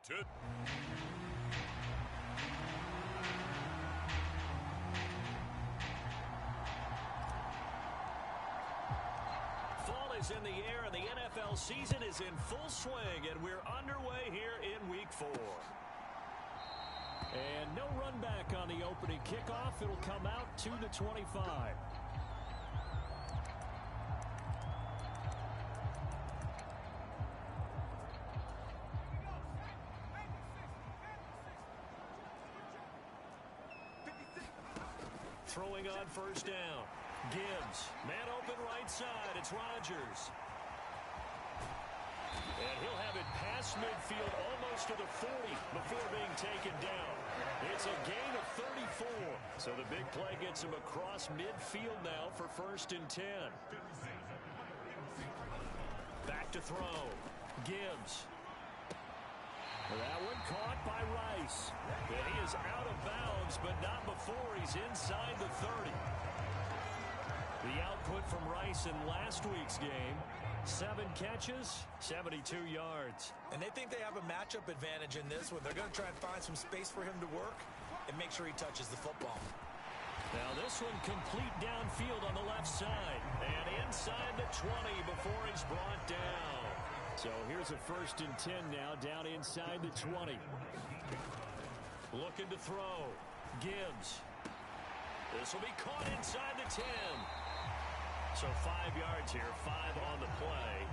to... Fall is in the air, and the NFL season is in full swing, and we're underway here in Week 4. And no run back on the opening kickoff. It'll come out to the 25. Throwing on first down. Gibbs. Man open right side. It's Rodgers. And he'll have it past midfield almost to the 40 before being taken down. It's a gain of 34. So the big play gets him across midfield now for 1st and 10. Back to throw. Gibbs. That one caught by Rice. And he is out of bounds, but not before he's inside the 30. The output from Rice in last week's game, 7 catches, 72 yards. And they think they have a matchup advantage in this one. They're going to try and find some space for him to work and make sure he touches the football. Now this one complete downfield on the left side. And inside the 20 before he's brought down. So here's a 1st and 10 now, down inside the 20. Looking to throw. Gibbs. This will be caught inside the 10. So 5 yards here, 5 on the play.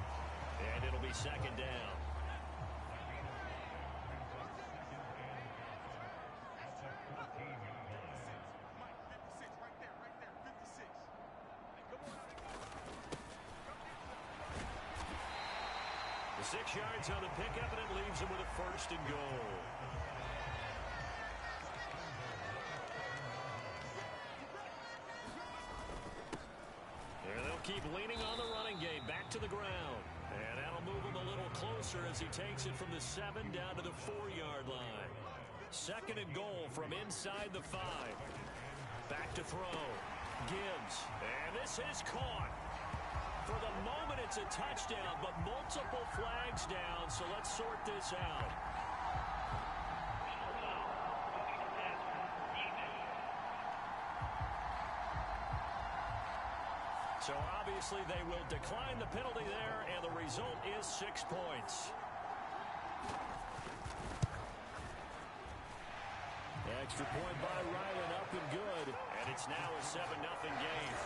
And it'll be 2nd down. The 6 yards on the pickup, and it leaves him with a 1st and goal. And they'll keep leaning on the running game. Back to the ground. And that'll move him a little closer as he takes it from the 7 down to the 4-yard line. 2nd and goal from inside the 5. Back to throw. Gibbs. And this is caught. For the moment, it's a touchdown, but multiple flags down, so let's sort this out. So obviously they will decline the penalty there, and the result is 6 points. Extra point by Ryland, up and good, and it's now a 7-0 game.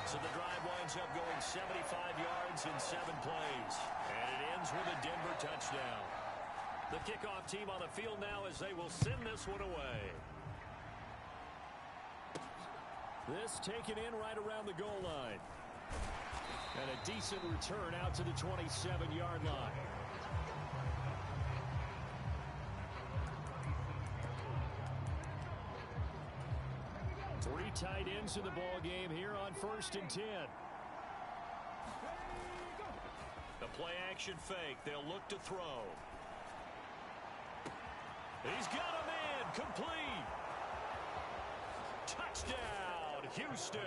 So the drive winds up going 75 yards in 7 plays. And it ends with a Denver touchdown. The kickoff team on the field now as they will send this one away. This taken in right around the goal line. And a decent return out to the 27-yard line. Three tight ends in the ball game here on 1st and 10. The play action fake. They'll look to throw. He's got him in. Complete. Touchdown, Houston.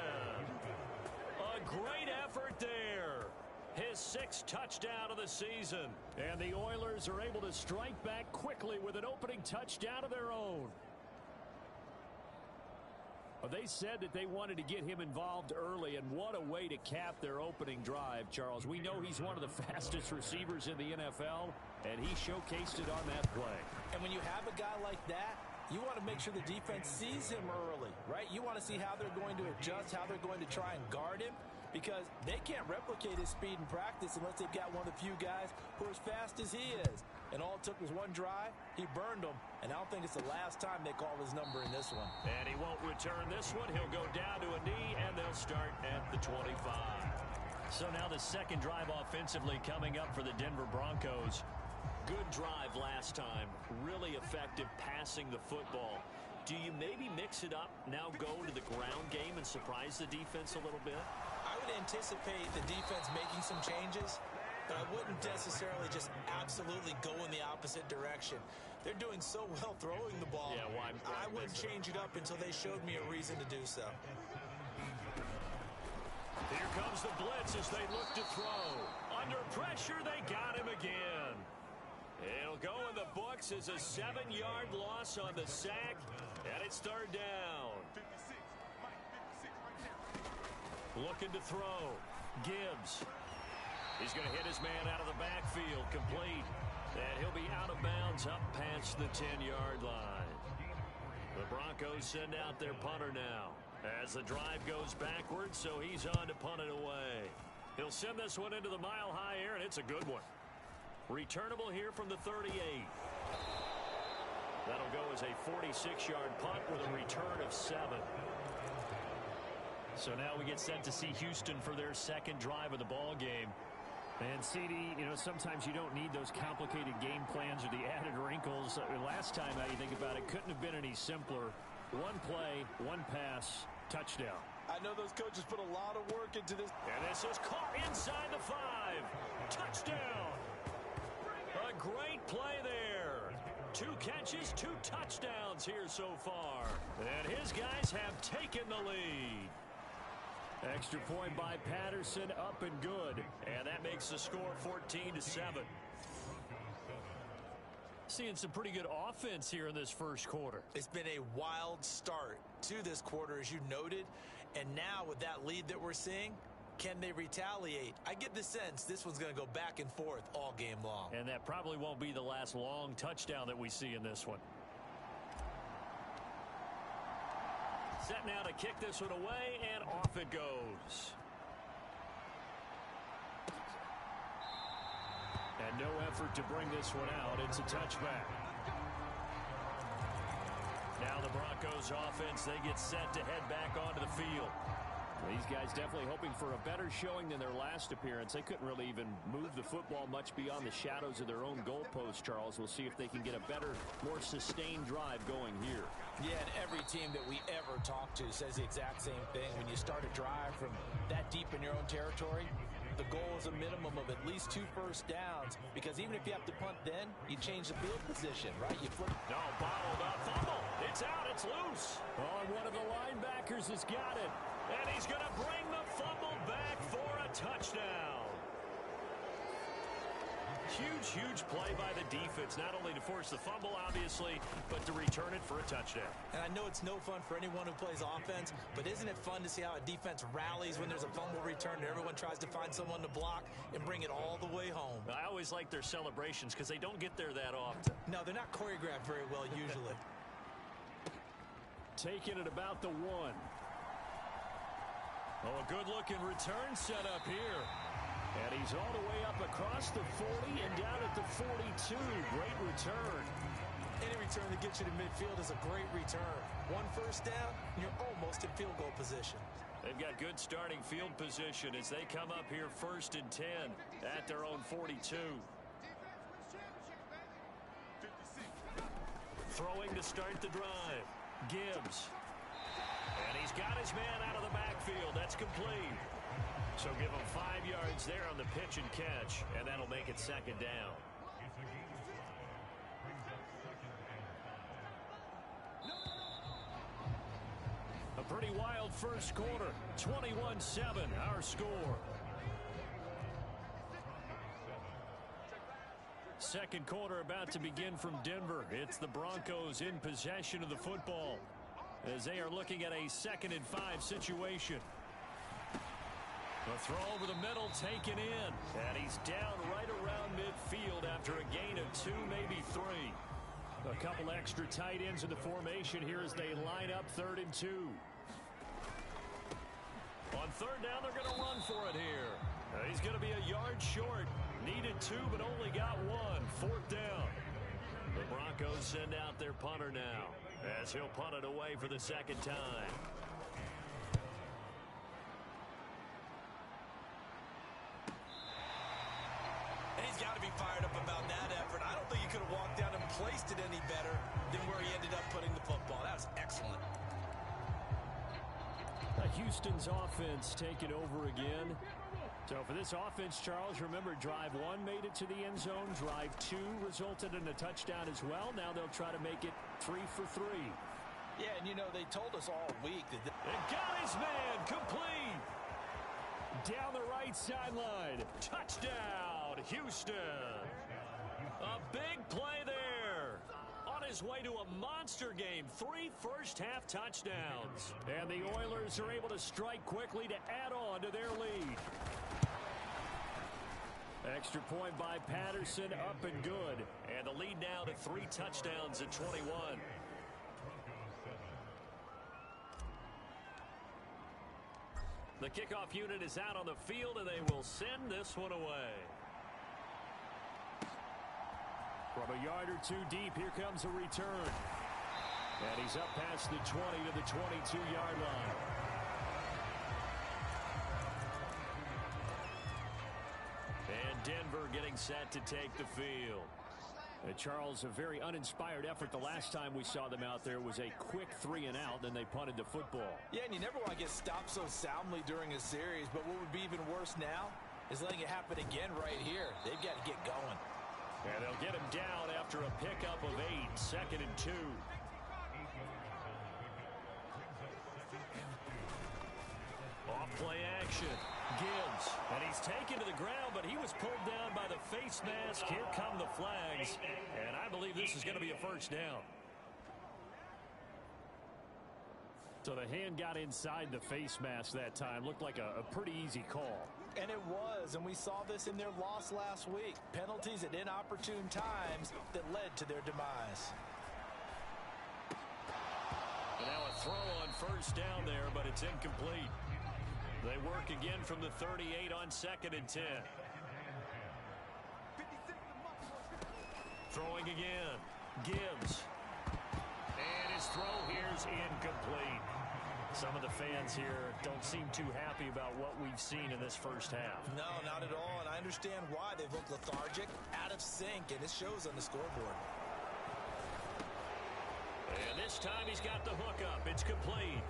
A great effort there. His 6th touchdown of the season. And the Oilers are able to strike back quickly with an opening touchdown of their own. Well, they said that they wanted to get him involved early, and what a way to cap their opening drive, Charles. We know he's one of the fastest receivers in the NFL, and he showcased it on that play. And when you have a guy like that, you want to make sure the defense sees him early, right? You want to see how they're going to adjust, how they're going to try and guard him, because they can't replicate his speed in practice unless they've got one of the few guys who are as fast as he is. And all it took was one drive. He burned them, and I don't think it's the last time they call his number in this one. And he won't return this one. He'll go down to a knee, and they'll start at the 25. So now the 2nd drive offensively coming up for the Denver Broncos. Good drive last time. Really effective passing the football. Do you maybe mix it up, now go to the ground game and surprise the defense a little bit? I would anticipate the defense making some changes, but I wouldn't necessarily just absolutely go in the opposite direction. They're doing so well throwing the ball. Yeah, well, I wouldn't change it up until they showed me a reason to do so. Here comes the blitz as they look to throw. Under pressure, they got him again. It'll go in the books as a 7-yard loss on the sack, and it's third down. Looking to throw. Gibbs. He's going to hit his man out of the backfield, complete. And he'll be out of bounds up past the 10-yard line. The Broncos send out their punter now as the drive goes backwards, so he's on to punt it away. He'll send this one into the mile-high air, and it's a good one. Returnable here from the 38. That'll go as a 46-yard punt with a return of 7. So now we get set to see Houston for their second drive of the ball game. And CD, you know, sometimes you don't need those complicated game plans or the added wrinkles. Last time, now you think about it, couldn't have been any simpler. One play, one pass, touchdown. I know those coaches put a lot of work into this. And this is caught inside the 5. Touchdown. A great play there. 2 catches, 2 touchdowns here so far. And his guys have taken the lead. Extra point by Patterson, up and good. And that makes the score 14-7. Seeing some pretty good offense here in this first quarter. It's been a wild start to this quarter, as you noted. And now with that lead that we're seeing, can they retaliate? I get the sense this one's going to go back and forth all game long. And that probably won't be the last long touchdown that we see in this one. Set now to kick this one away, and off it goes. And no effort to bring this one out. It's a touchback. Now the Broncos offense, they get set to head back onto the field. These guys definitely hoping for a better showing than their last appearance. They couldn't really even move the football much beyond the shadows of their own goalpost, Charles. We'll see if they can get a better, more sustained drive going here. Yeah, and every team that we ever talk to says the exact same thing. When you start a drive from that deep in your own territory, the goal is a minimum of at least 2 first downs, because even if you have to punt then, you change the field position, right? You flip. No, bottled up, fumble. It's out, it's loose. Oh, and one of the linebackers has got it. And he's going to bring the fumble back for a touchdown. Huge, huge play by the defense, not only to force the fumble, obviously, but to return it for a touchdown. And I know it's no fun for anyone who plays offense, but isn't it fun to see how a defense rallies when there's a fumble return and everyone tries to find someone to block and bring it all the way home? I always like their celebrations because they don't get there that often. No, they're not choreographed very well usually. Taking it about the 1. Oh, a good-looking return set up here. And he's all the way up across the 40 and down at the 42. Great return. Any return that gets you to midfield is a great return. 1 first down, and you're almost in field goal position. They've got good starting field position as they come up here 1st and 10 at their own 42. Throwing to start the drive. Gibbs. And he's got his man out of the backfield. That's complete. So give him 5 yards there on the pitch and catch, and that'll make it 2nd down. A pretty wild first quarter. 21-7, our score. Second quarter about to begin from Denver. It's the Broncos in possession of the football as they are looking at a 2nd and 5 situation. The throw over the middle taken in. And he's down right around midfield after a gain of 2, maybe 3. A couple extra tight ends in the formation here as they line up 3rd and 2. On 3rd down, they're going to run for it here. He's going to be a yard short. Needed 2, but only got 1. 4th down. The Broncos send out their punter now as he'll punt it away for the 2nd time. And he's got to be fired up about that effort. I don't think he could have walked down and placed it any better than where he ended up putting the football. That was excellent. Houston's offense taking over again. So for this offense, Charles, remember, drive 1 made it to the end zone. Drive 2 resulted in a touchdown as well. Now they'll try to make it 3 for 3. Yeah, and you know, they told us all week that... And got his man complete. Down the right sideline. Touchdown, Houston. A big play there. On his way to a monster game. 3 first-half touchdowns. And the Oilers are able to strike quickly to add on to their lead. Extra point by Patterson, up and good. And the lead now to 3 touchdowns at 21. The kickoff unit is out on the field, and they will send this one away. From a yard or 2 deep, here comes a return. And he's up past the 20 to the 22-yard line. And Denver getting set to take the field. Charles, a very uninspired effort the last time we saw them out there was a quick 3 and out, then they punted the football. Yeah, and you never want to get stopped so soundly during a series, but what would be even worse now is letting it happen again right here. They've got to get going. And they'll get him down after a pickup of 8, 2nd and 2. Off play action. Gibbs. And he's taken to the ground, but he was pulled down by the face mask. Here come the flags. And I believe this is going to be a first down. So the hand got inside the face mask that time. Looked like a pretty easy call. And it was, and we saw this in their loss last week. Penalties at inopportune times that led to their demise. And now a throw on first down there, but it's incomplete. They work again from the 38 on 2nd and 10. Throwing again. Gibbs. And his throw here's incomplete. Some of the fans here don't seem too happy about what we've seen in this first half. No, not at all, and I understand why. They've looked lethargic, out of sync, and it shows on the scoreboard. And this time he's got the hook up. It's complete.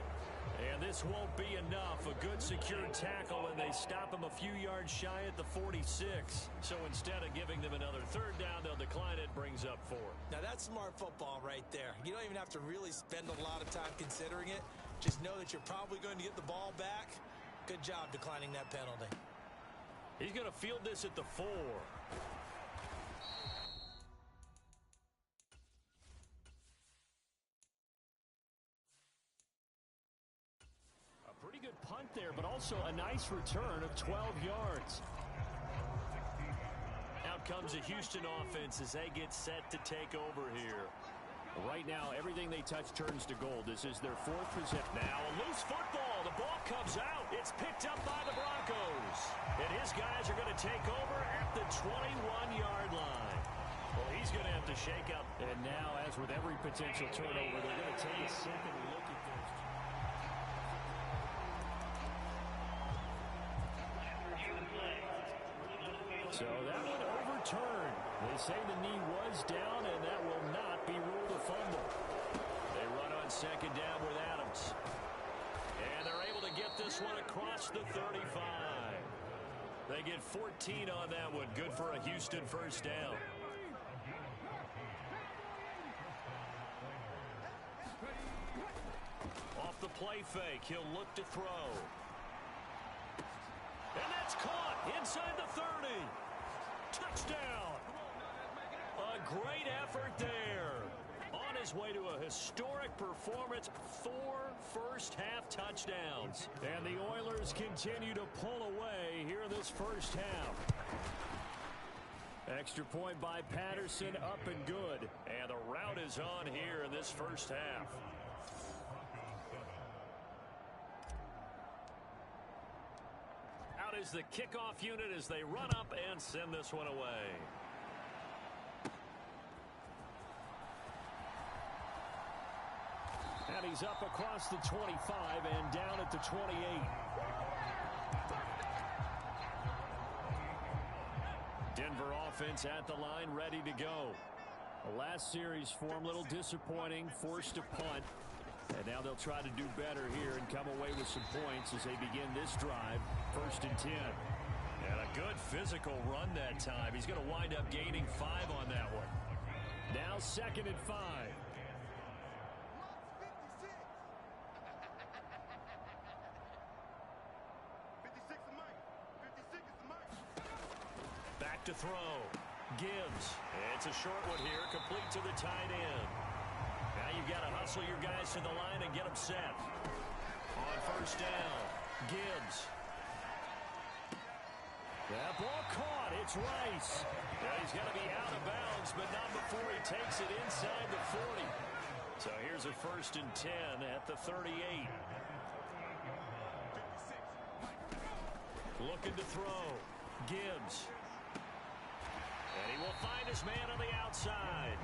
And this won't be enough. A good secured tackle, and they stop him a few yards shy at the 46. So instead of giving them another 3rd down, they'll decline it. Brings up 4. Now that's smart football right there. You don't even have to really spend a lot of time considering it. Just know that you're probably going to get the ball back. Good job declining that penalty. He's going to field this at the 4. Pretty good punt there, but also a nice return of 12 yards. Out comes the Houston offense as they get set to take over here. Right now, everything they touch turns to gold. This is their 4th possession. Now a loose football. The ball comes out. It's picked up by the Broncos. And his guys are going to take over at the 21-yard line. Well, he's going to have to shake out. And now, as with every potential turnover, they're going to take a second look at those. So that one overturned. They say the knee was down, and that will not be ruled a fumble. They run on 2nd down with Adams. And they're able to get this one across the 35. They get 14 on that one. Good for a Houston first down. Off the play fake, he'll look to throw. And that's caught inside the 30. Touchdown. A great effort there. On his way to a historic performance, 4 first-half touchdowns. And the Oilers continue to pull away here in this first half. Extra point by Patterson, up and good. And the route is on here in this first half. Out is the kickoff unit as they run up and send this one away. And he's up across the 25 and down at the 28. Denver offense at the line, ready to go. The last series for him, a little disappointing, forced to punt. And now they'll try to do better here and come away with some points as they begin this drive, 1st and 10. And a good physical run that time. He's going to wind up gaining 5 on that one. Now 2nd and 5. Back to throw. Gibbs. It's a short one here, complete to the tight end. Now you've got to hustle your guys to the line and get them set. On first down, Gibbs. That ball caught. It's Rice. Now he's got to be out of bounds, but not before he takes it inside the 40. So here's a 1st and 10 at the 38. Looking to throw. Gibbs. And he will find his man on the outside.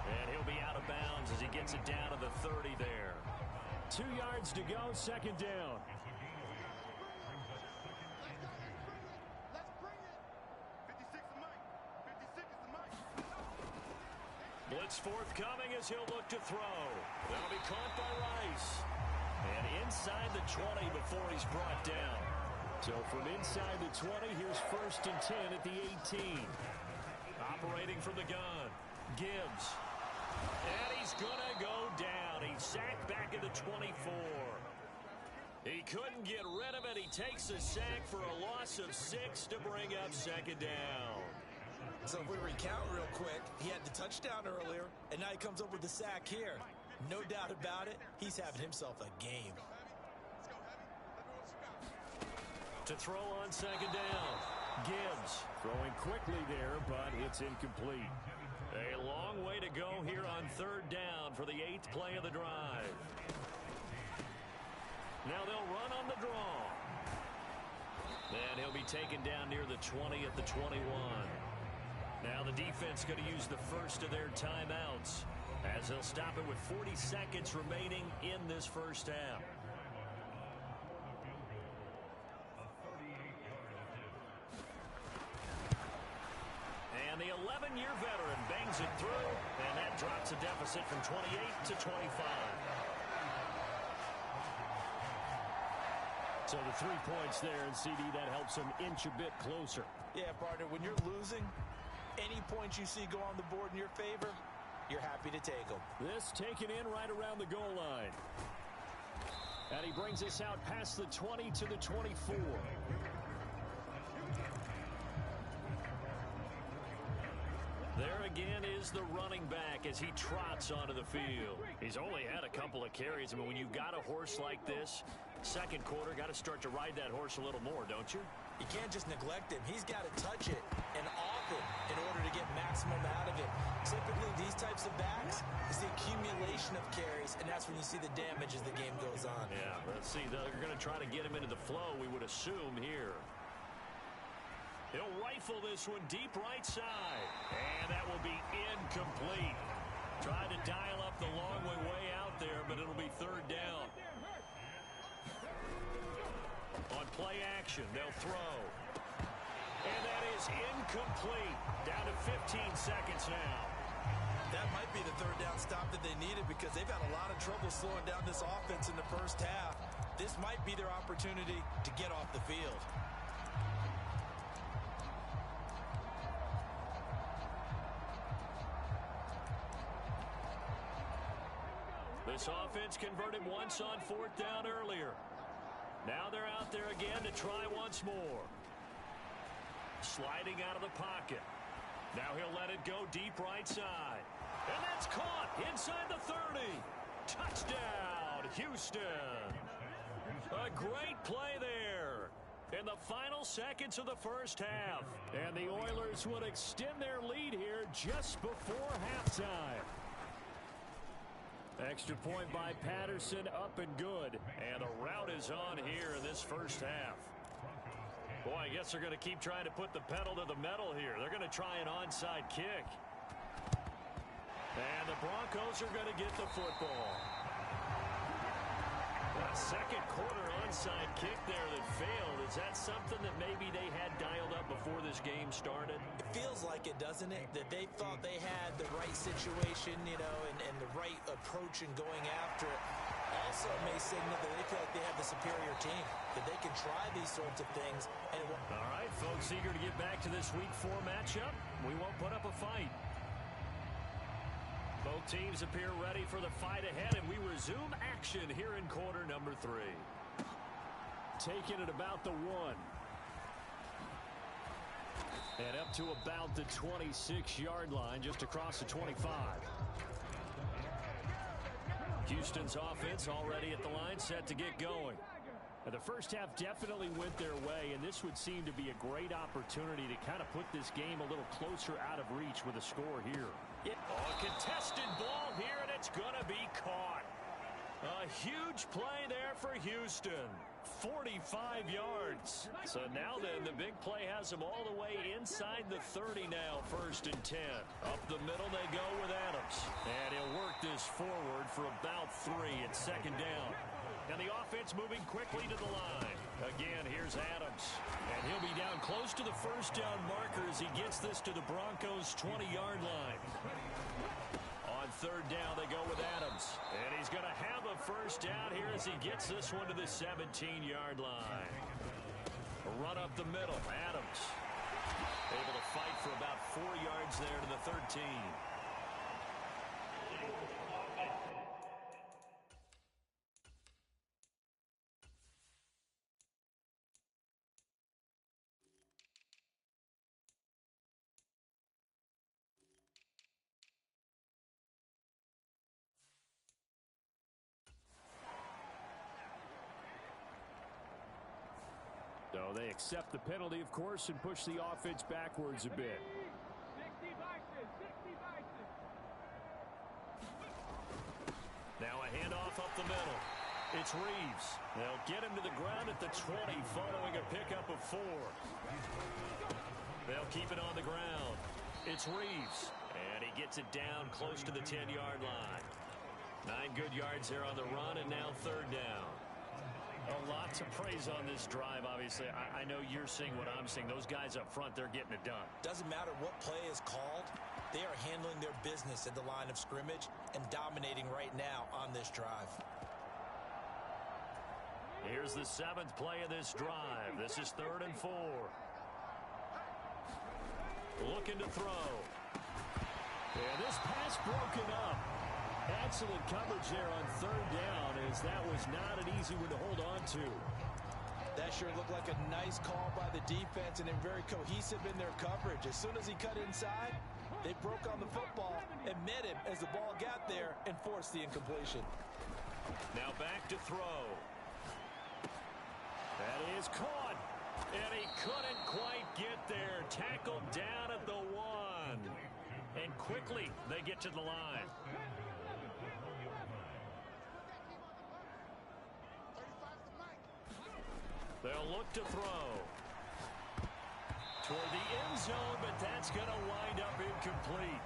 And he'll be out of bounds as he gets it down to the 30 there. 2 yards to go, 2nd down. Blitz forthcoming as he'll look to throw. That'll be caught by Rice. And inside the 20 before he's brought down. So from inside the 20, here's 1st and 10 at the 18. Operating from the gun, Gibbs. And he's going to go down. He's sacked back at the 24. He couldn't get rid of it. He takes a sack for a loss of 6 to bring up 2nd down. So if we recount real quick, he had the touchdown earlier, and now he comes up with the sack here. No doubt about it, he's having himself a game. To throw on 2nd down, Gibbs. Throwing quickly there, but it's incomplete. A long way to go here on 3rd down for the 8th play of the drive. Now they'll run on the draw. And he'll be taken down near the 20 at the 21. Now the defense going to use the first of their timeouts as they'll stop it with 40 seconds remaining in this first half. And the 11-year veteran bangs it through, and that drops a deficit from 28 to 25. So the 3 points there, and CD, that helps him inch a bit closer. Yeah, partner, when you're losing, any points you see go on the board in your favor, you're happy to take them. This taken in right around the goal line. And he brings us out past the 20 to the 24. There again is the running back as he trots onto the field. He's only had a couple of carries. I mean, when you've got a horse like this, 2nd quarter, got to start to ride that horse a little more, don't you? You can't just neglect him. He's got to touch it and often in order to get maximum out of it. Typically, these types of backs is the accumulation of carries, and that's when you see the damage as the game goes on. Yeah, let's see. They're going to try to get him into the flow, we would assume here. He'll rifle this one deep right side. And that will be incomplete. Tried to dial up the long way out there, but it'll be 3rd down. On play action, they'll throw. And that is incomplete. Down to 15 seconds now. That might be the 3rd down stop that they needed because they've had a lot of trouble slowing down this offense in the first half. This might be their opportunity to get off the field. This offense converted once on 4th down earlier. Now they're out there again to try once more. Sliding out of the pocket. Now he'll let it go deep right side. And that's caught inside the 30. Touchdown, Houston. A great play there in the final seconds of the first half. And the Oilers would extend their lead here just before halftime. Extra point by Patterson, up and good. And the route is on here in this first half. Boy, I guess they're going to keep trying to put the pedal to the metal here. They're going to try an onside kick. And the Broncos are going to get the football. A 2nd quarter onside kick there that failed. Is that something that maybe they had dialed up before this game started? It feels like it, doesn't it? That they thought they had the right situation, you know, and the right approach in going after it. Also may signal that they feel like they have the superior team, that they can try these sorts of things. And all right, folks, eager to get back to this Week 4 matchup. We won't put up a fight. Both teams appear ready for the fight ahead, and we resume action here in quarter number 3. Taking it about the 1. And up to about the 26-yard line, just across the 25. Houston's offense already at the line, set to get going. And the first half definitely went their way, and this would seem to be a great opportunity to kind of put this game a little closer out of reach with a score here. A contested ball here, and it's going to be caught. A huge play there for Houston. 45 yards. So now then, the big play has them all the way inside the 30 now, 1st and 10. Up the middle they go with Adams. And he'll work this forward for about 3 at 2nd down. And the offense moving quickly to the line. Again, here's Adams. And he'll be down close to the 1st down marker as he gets this to the Broncos' 20-yard line. On 3rd down, they go with Adams. And he's going to have a 1st down here as he gets this one to the 17-yard line. A run up the middle. Adams able to fight for about 4 yards there to the 13. So they accept the penalty, of course, and push the offense backwards a bit. Now a handoff up the middle. It's Reeves. They'll get him to the ground at the 20 following a pickup of 4. They'll keep it on the ground. It's Reeves. And he gets it down close to the 10-yard line. 9 good yards there on the run, and now 3rd down. A lot to praise on this drive, obviously. I know you're seeing what I'm seeing. Those guys up front, they're getting it done. Doesn't matter what play is called. They are handling their business at the line of scrimmage and dominating right now on this drive. Here's the 7th play of this drive. This is 3rd and 4. Looking to throw. And this pass broken up. Excellent coverage there on 3rd down, as that was not an easy one to hold on to. That sure looked like a nice call by the defense, and they're very cohesive in their coverage. As soon as he cut inside, they broke on the football and met him as the ball got there and forced the incompletion. Now back to throw. That is caught. And he couldn't quite get there. Tackled down at the 1. And quickly they get to the line. They'll look to throw. Toward the end zone, but that's going to wind up incomplete.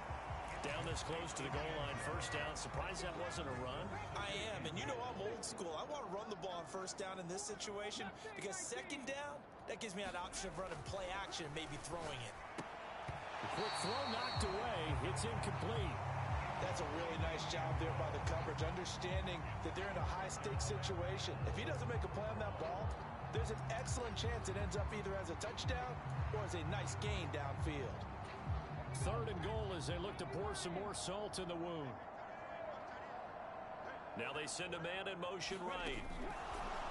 Down this close to the goal line, 1st down. Surprised that wasn't a run? I am, and you know I'm old school. I want to run the ball on 1st down in this situation because 2nd down, that gives me an option of running play action and maybe throwing it. The quick throw knocked away. It's incomplete. That's a really nice job there by the coverage, understanding that they're in a high-stakes situation. If he doesn't make a play on that ball, there's an excellent chance it ends up either as a touchdown or as a nice gain downfield. 3rd and goal as they look to pour some more salt in the wound. Now they send a man in motion right.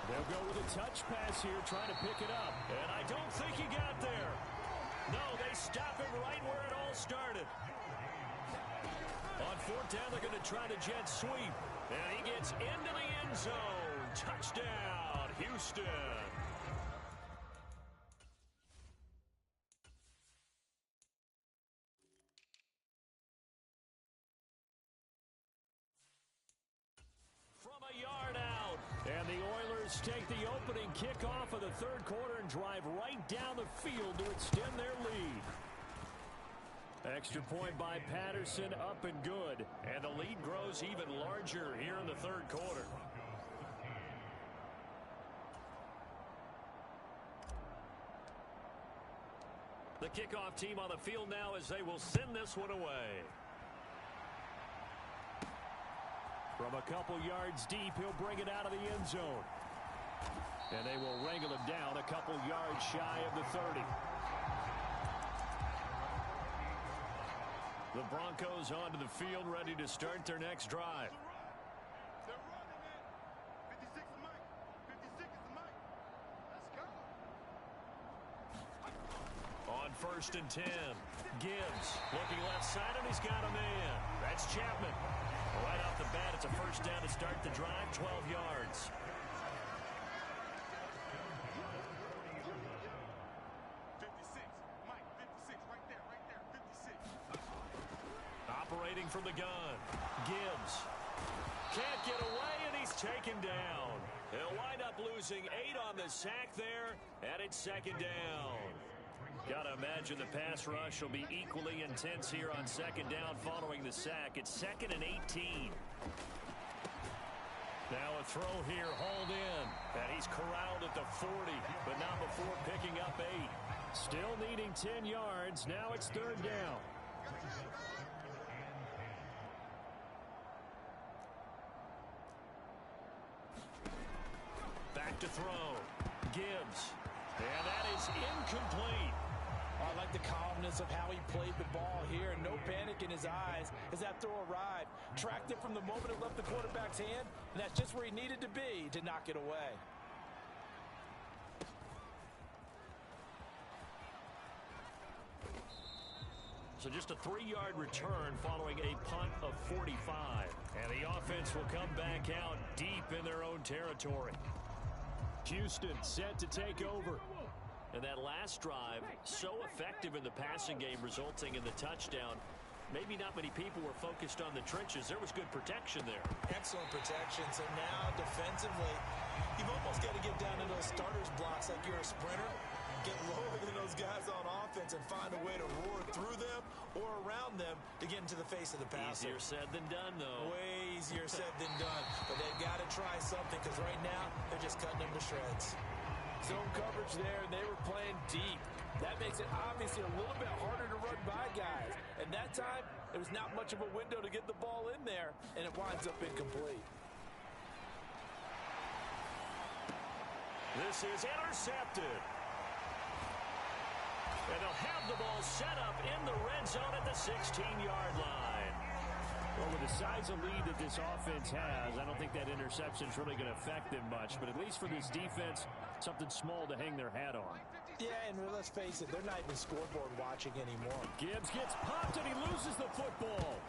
They'll go with a touch pass here, trying to pick it up. And I don't think he got there. No, they stop him right where it all started. On 4th down, they're going to try the jet sweep. And he gets into the end zone. Touchdown, Houston. From a yard out. And the Oilers take the opening kickoff of the 3rd quarter and drive right down the field to extend their lead. Extra point by Patterson, up and good. And the lead grows even larger here in the 3rd quarter. The kickoff team on the field now as they will send this one away. From a couple yards deep, he'll bring it out of the end zone. And they will wrangle him down a couple yards shy of the 30. The Broncos onto the field, ready to start their next drive. On 1st and 10, Gibbs looking left side, and he's got a man. That's Chapman. Right off the bat, it's a first down to start the drive, 12 yards. Operating from the gun, Gibbs can't get away, and he's taken down. He'll wind up losing 8 on the sack there, and it's 2nd down. Got to imagine the pass rush will be equally intense here on 2nd down following the sack. It's 2nd and 18. Now a throw here, hauled in, and he's corralled at the 40, but not before picking up 8. Still needing 10 yards. Now it's 3rd down. Back to throw. Gibbs. And that is incomplete. I like the calmness of how he played the ball here. No panic in his eyes as that throw arrived. Tracked it from the moment it left the quarterback's hand, and that's just where he needed to be to knock it away. So just a 3-yard return following a punt of 45. And the offense will come back out deep in their own territory. Houston set to take over. And that last drive, so effective in the passing game, resulting in the touchdown. Maybe not many people were focused on the trenches. There was good protection there. Excellent protection. So now defensively, you've almost got to get down to those starters blocks like you're a sprinter. Get lower than those guys on offense and find a way to roar through them or around them to get into the face of the passer. Easier said than done, though. Way easier said than done. But they've got to try something because right now they're just cutting them to shreds. Zone coverage there, and they were playing deep. That makes it obviously a little bit harder to run by guys. And that time, there was not much of a window to get the ball in there, and it winds up incomplete. This is intercepted. And they'll have the ball set up in the red zone at the 16-yard line. Well, with the size of lead that this offense has, I don't think that interception is really going to affect them much. But at least for this defense, something small to hang their hat on. Yeah, and let's face it, they're not even scoreboard watching anymore. Gibbs gets popped, and he loses the football.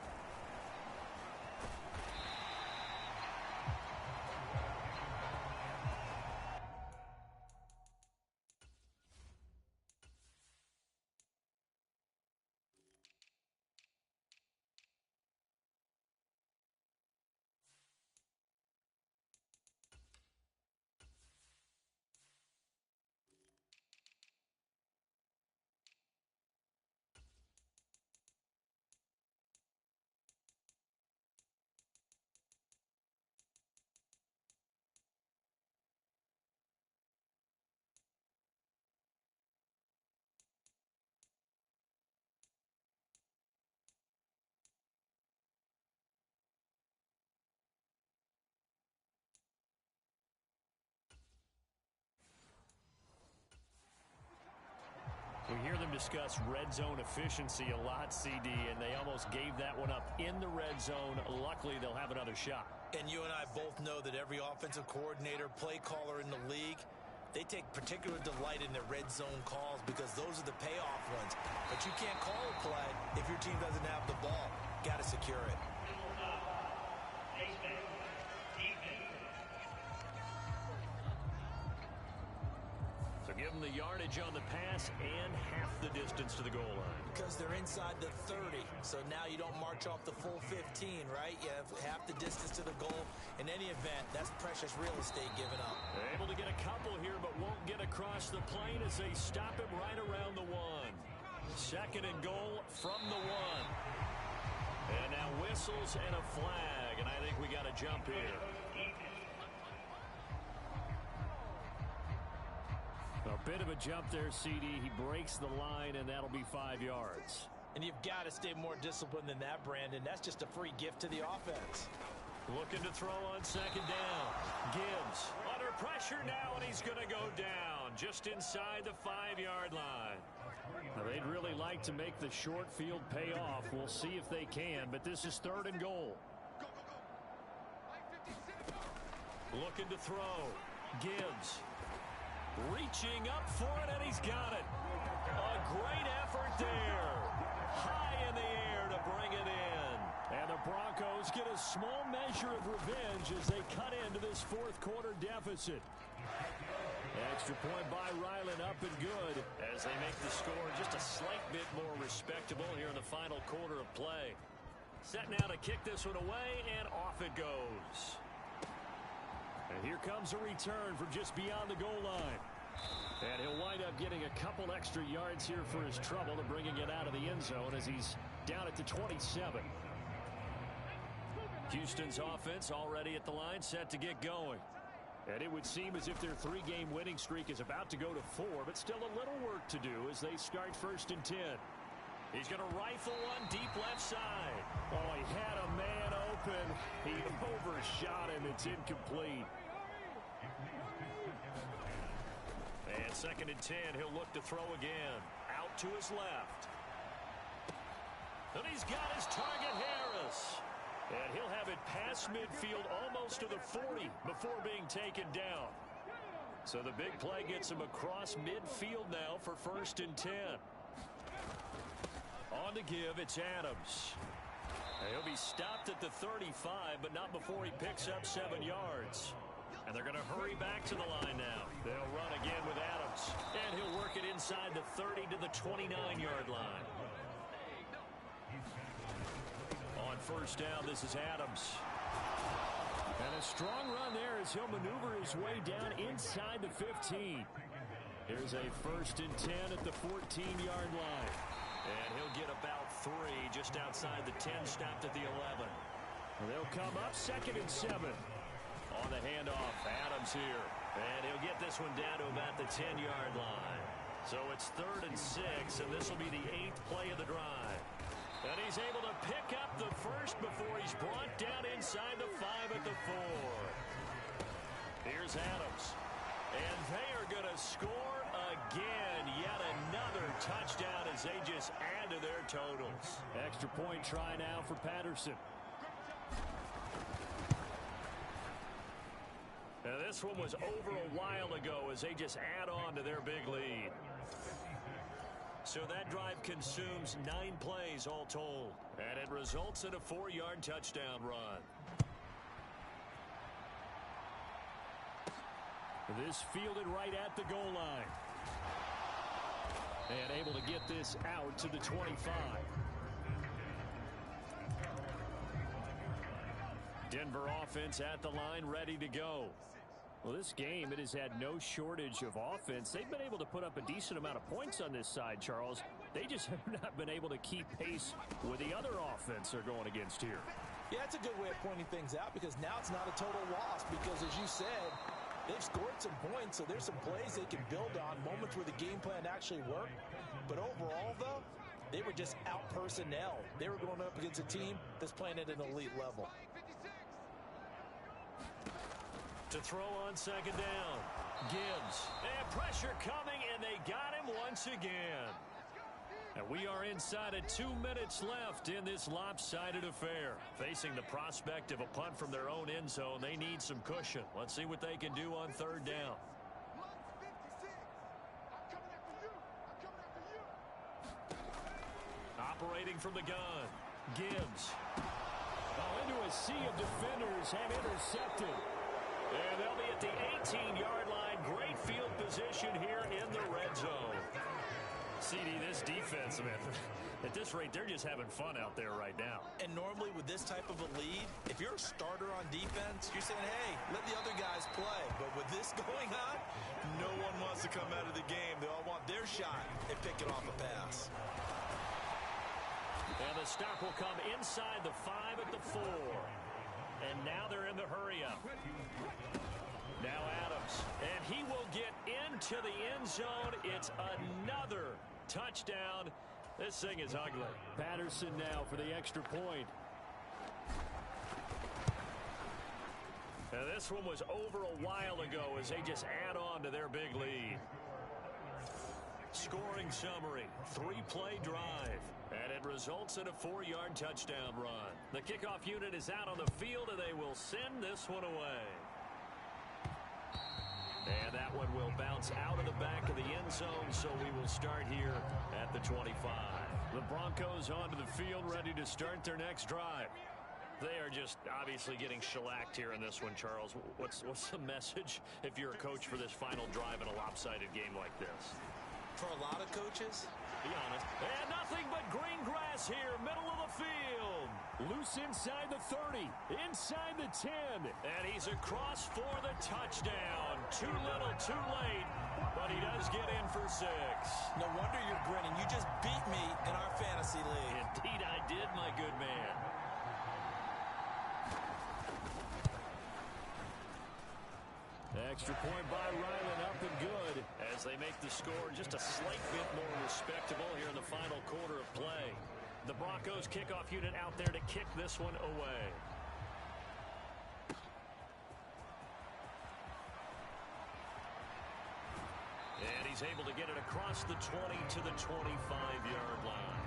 We hear them discuss red zone efficiency a lot, CD, and they almost gave that one up in the red zone. Luckily, they'll have another shot. And you and I both know that every offensive coordinator, play caller in the league, they take particular delight in their red zone calls because those are the payoff ones. But you can't call a play if your team doesn't have the ball. Got to secure it. So give them the yardage on the pass and half the distance to the goal line. Because they're inside the 30, so now you don't march off the full 15, right? You have half the distance to the goal. In any event, that's precious real estate given up. Able to get a couple here, but won't get across the plane as they stop him right around the 1. 2nd and goal from the 1. And now whistles and a flag, and I think we got a jump here. A bit of a jump there, CD. He breaks the line, and that'll be 5 yards. And you've got to stay more disciplined than that, Brandon. That's just a free gift to the offense. Looking to throw on 2nd down. Gibbs under pressure now, and he's going to go down just inside the 5-yard line. Now, they'd really like to make the short field pay off. We'll see if they can, but this is 3rd and goal. Looking to throw. Gibbs Reaching up for it, and he's got it. A great effort there. High in the air to bring it in. And the Broncos get a small measure of revenge as they cut into this fourth quarter deficit. Extra point by Ryland, up and good. As they make the score just a slight bit more respectable here in the final quarter of play. Set now to kick this one away, and off it goes. And here comes a return from just beyond the goal line. And he'll wind up getting a couple extra yards here for his trouble and bringing it out of the end zone as he's down at the 27. Houston's offense already at the line, set to get going. And it would seem as if their three-game winning streak is about to go to 4, but still a little work to do as they start 1st and 10. He's going to rifle one deep left side. Oh, he had a man open. He overshot him. It's incomplete. And 2nd and 10, he'll look to throw again. Out to his left. And he's got his target, Harris. And he'll have it past midfield almost to the 40 before being taken down. So the big play gets him across midfield now for 1st and 10. On the give, it's Adams. He'll be stopped at the 35, but not before he picks up 7 yards. And they're going to hurry back to the line now. They'll run again with Adams. And he'll work it inside the 30 to the 29-yard line. On 1st down, this is Adams. And a strong run there as he'll maneuver his way down inside the 15. Here's a 1st and 10 at the 14-yard line. And he'll get about 3 just outside the 10, stopped at the 11. They'll come up 2nd and 7. On the handoff, Adams here. And he'll get this one down to about the 10-yard line. So it's 3rd and 6, and this will be the 8th play of the drive. And he's able to pick up the first before he's brought down inside the 5 at the 4. Here's Adams. And they are going to score again. Yet another touchdown as they just add to their totals. Extra point try now for Patterson. Now this one was over a while ago as they just add on to their big lead. So that drive consumes 9 plays all told. And it results in a 4-yard touchdown run. This fielded right at the goal line. And able to get this out to the 25. Denver offense at the line, ready to go. Well, this game, it has had no shortage of offense. They've been able to put up a decent amount of points on this side, Charles. They just have not been able to keep pace with the other offense they're going against here. Yeah, that's a good way of pointing things out because now it's not a total loss because, as you said, they've scored some points, so there's some plays they can build on, moments where the game plan actually worked. But overall, though, they were just out personnel. They were going up against a team that's playing at an elite level. To throw on 2nd down. Gibbs. And pressure coming, and they got him once again. And we are inside of 2 minutes left in this lopsided affair. Facing the prospect of a punt from their own end zone, they need some cushion. Let's see what they can do on 3rd down. Operating from the gun. Gibbs. Oh, into a sea of defenders have intercepted. And they'll be at the 18-yard line. Great field position here in the red zone. CD, this defense, man, at this rate, they're just having fun out there right now. And normally with this type of a lead, if you're a starter on defense, you're saying, hey, let the other guys play. But with this going on, no one wants to come out of the game. They all want their shot at picking off a pass. And the stop will come inside the 5 at the 4. And now they're in the hurry-up. Now Adams. And he will get into the end zone. It's another touchdown. This thing is ugly. Patterson now for the extra point. And this one was over a while ago as they just add on to their big lead. Scoring summary, 3-play drive. And it results in a 4-yard touchdown run. The kickoff unit is out on the field, and they will send this one away. And that one will bounce out of the back of the end zone, so we will start here at the 25. The Broncos onto the field, ready to start their next drive. They are just obviously getting shellacked here in this one, Charles. What's the message if you're a coach for this final drive in a lopsided game like this? For a lot of coaches, be honest. And nothing but green grass here, middle of the field. Loose inside the 30, inside the 10. And he's across for the touchdown. Too little, too late, but he does get in for 6. No wonder you're grinning. You just beat me in our fantasy league. Indeed I did, my good man. Extra point by Ryland, up and good. As they make the score just a slight bit more respectable here in the final quarter of play. The Broncos kickoff unit out there to kick this one away. And he's able to get it across the 20 to the 25-yard line.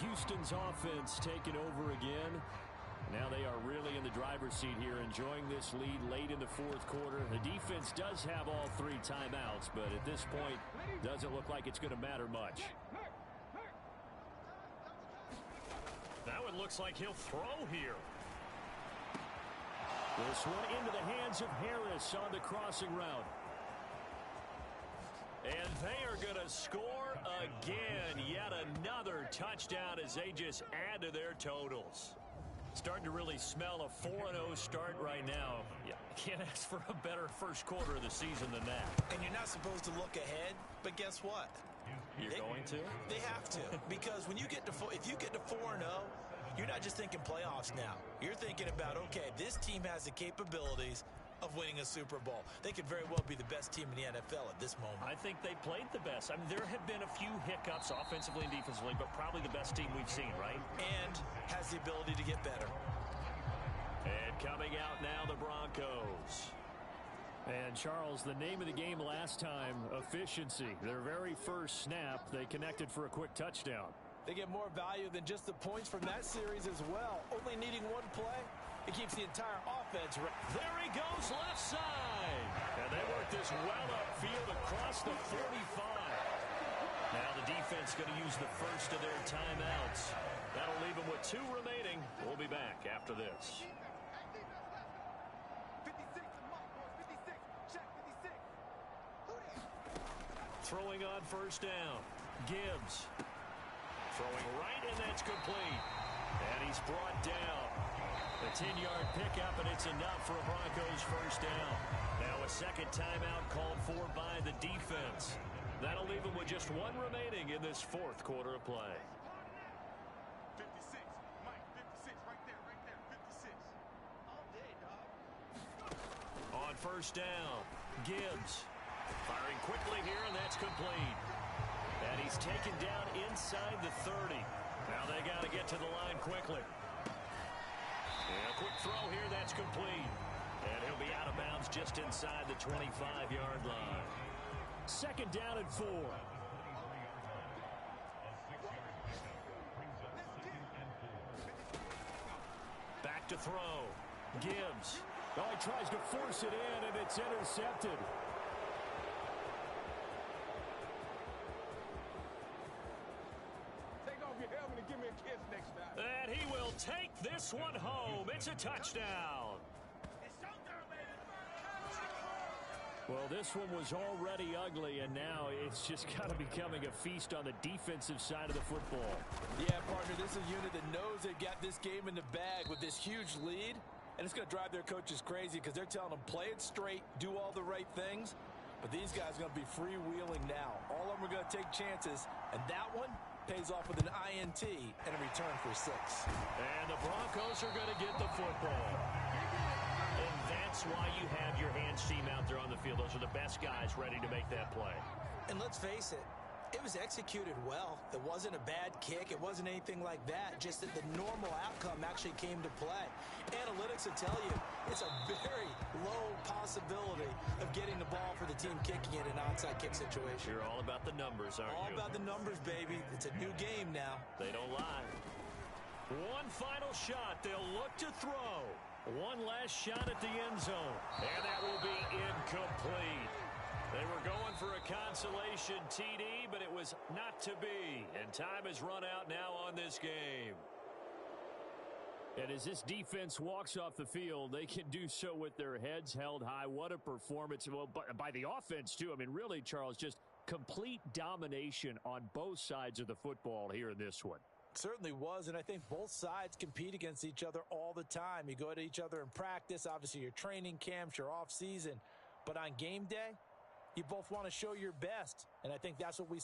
Houston's offense taking over again. Now they are really in the driver's seat here, enjoying this lead late in the fourth quarter. The defense does have all 3 timeouts, but at this point, doesn't look like it's going to matter much. Now it looks like he'll throw here. This one into the hands of Harris on the crossing route. And they are going to score again. Yet another touchdown as they just add to their totals. Starting to really smell a 4-0 start right now. Yeah, can't ask for a better first quarter of the season than that. And you're not supposed to look ahead, but guess what? You're going to? They have to. Because when you get to if you get to 4-0, you're not just thinking playoffs now. You're thinking about, okay, this team has the capabilities of winning a Super Bowl. They could very well be the best team in the NFL at this moment. I think they played the best. I mean, there have been a few hiccups offensively and defensively, but probably the best team we've seen, right? And has the ability to get better. And coming out now, the Broncos. And, Charles, the name of the game last time, efficiency. Their very first snap, they connected for a quick touchdown. They get more value than just the points from that series as well. Only needing one play, it keeps the entire offense. There he goes, left side. And they work this well upfield across the 45. Now the defense going to use the first of their timeouts. That'll leave them with 2 remaining. We'll be back after this. Throwing on first down. Gibbs. Throwing right, and that's complete. And he's brought down. A 10-yard pickup, and it's enough for a Broncos first down. Now a second timeout called for by the defense. That'll leave them with just 1 remaining in this fourth quarter of play. 56, Mike, 56, right there, 56. All day, dog. On first down, Gibbs. Firing quickly here, and that's complete. And he's taken down inside the 30. Now they got to get to the line quickly. And a quick throw here, that's complete. And he'll be out of bounds just inside the 25-yard line. Second down and 4. Back to throw. Gibbs. Oh, he tries to force it in, and it's intercepted. And he will take this one home. It's a touchdown. Well, this one was already ugly, and now it's just kind of becoming a feast on the defensive side of the football. Yeah, partner, this is a unit that knows they've got this game in the bag with this huge lead, and it's going to drive their coaches crazy because they're telling them, play it straight, do all the right things, but these guys are going to be freewheeling now. All of them are going to take chances, and that one pays off with an INT and a return for 6. And the Broncos are going to get the football. And that's why you have your hands team out there on the field. Those are the best guys ready to make that play. And let's face it, it was executed well. It wasn't a bad kick. It wasn't anything like that. Just that the normal outcome actually came to play. Analytics will tell you it's a very low possibility of getting the ball for the team kicking it in an onside kick situation. You're all about the numbers, aren't you? All about the numbers, baby. It's a new game now. They don't lie. One final shot. They'll look to throw. One last shot at the end zone. And that will be incomplete. They were going for a consolation TD, but it was not to be. And time has run out now on this game. And as this defense walks off the field, they can do so with their heads held high. What a performance. Well, by the offense, too. I mean, really, Charles, just complete domination on both sides of the football here in this one. Certainly was, and I think both sides compete against each other all the time. You go to each other in practice, obviously your training camps, your off season, but on game day, you both want to show your best, and I think that's what we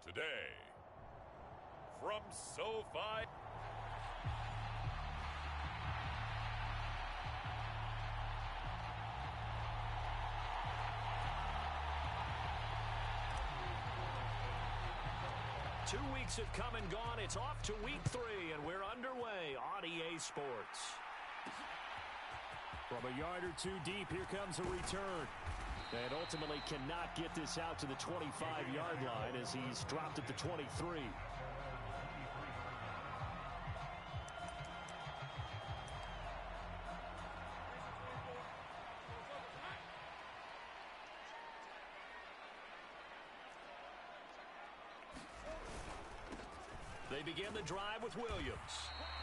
today from SoFi. Two weeks have come and gone. It's off to week 3, and we're underway on EA Sports. From a yard or two deep, here comes a return. And ultimately cannot get this out to the 25-yard line as he's dropped at the 23. They begin the drive with Williams.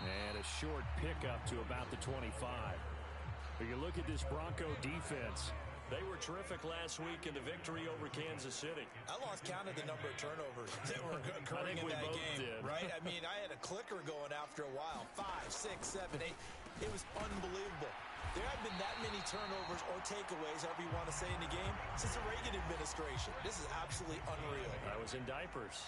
And a short pickup to about the 25. But you look at this Bronco defense. They were terrific last week in the victory over Kansas City. I lost count of the number of turnovers that were occurring in that game, right? I mean, I had a clicker going after a while. 5, 6, 7, 8. It was unbelievable. There haven't been that many turnovers or takeaways, however you want to say, in the game since the Reagan administration. This is absolutely unreal. I was in diapers.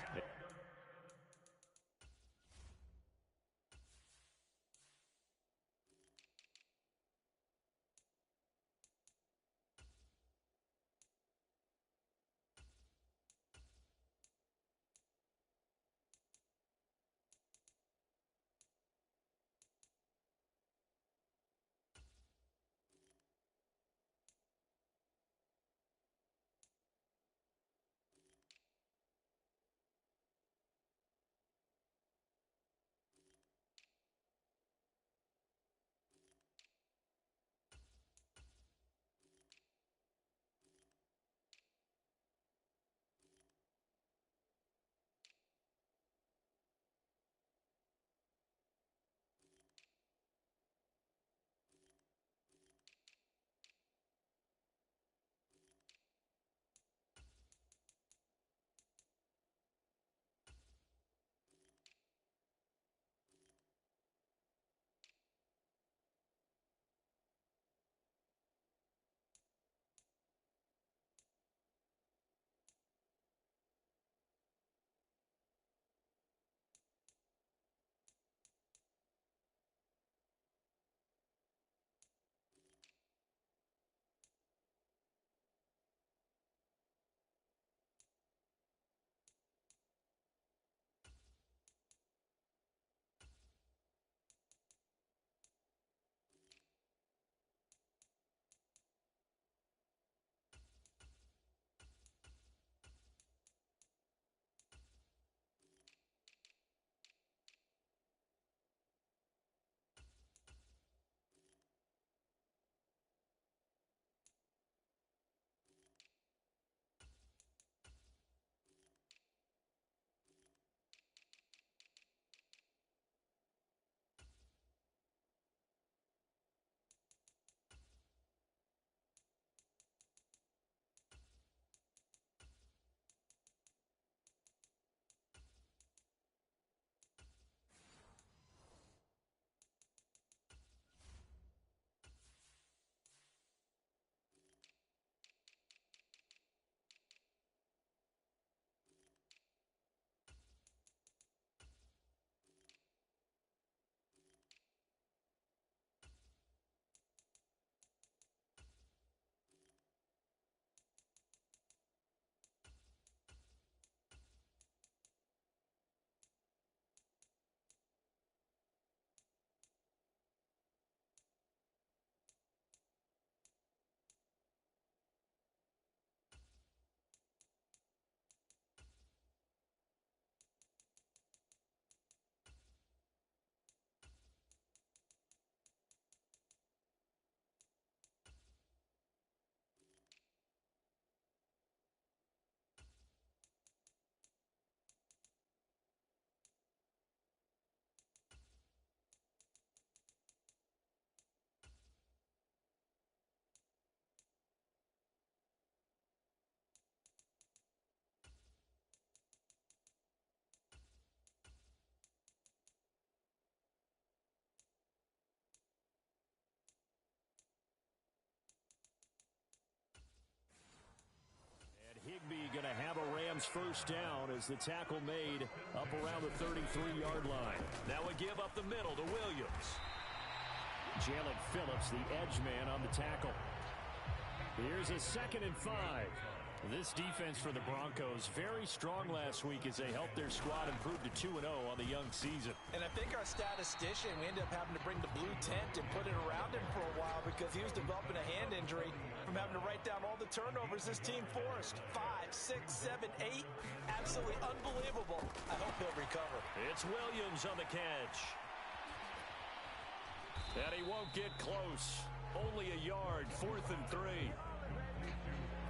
Rams first down as the tackle made up around the 33-yard line. Now a give up the middle to Williams. Jalen Phillips, the edge man on the tackle. Here's a 2nd and 5. This defense for the Broncos very strong last week as they helped their squad improve to 2-0 on the young season. And I think our statistician, we ended up having to bring the blue tent and put it around him for a while because he was developing a hand injury from having to write down all the turnovers this team forced. 5, 6, 7, 8. Absolutely unbelievable. I hope he'll recover. It's Williams on the catch. And he won't get close. Only a yard, 4th and 3.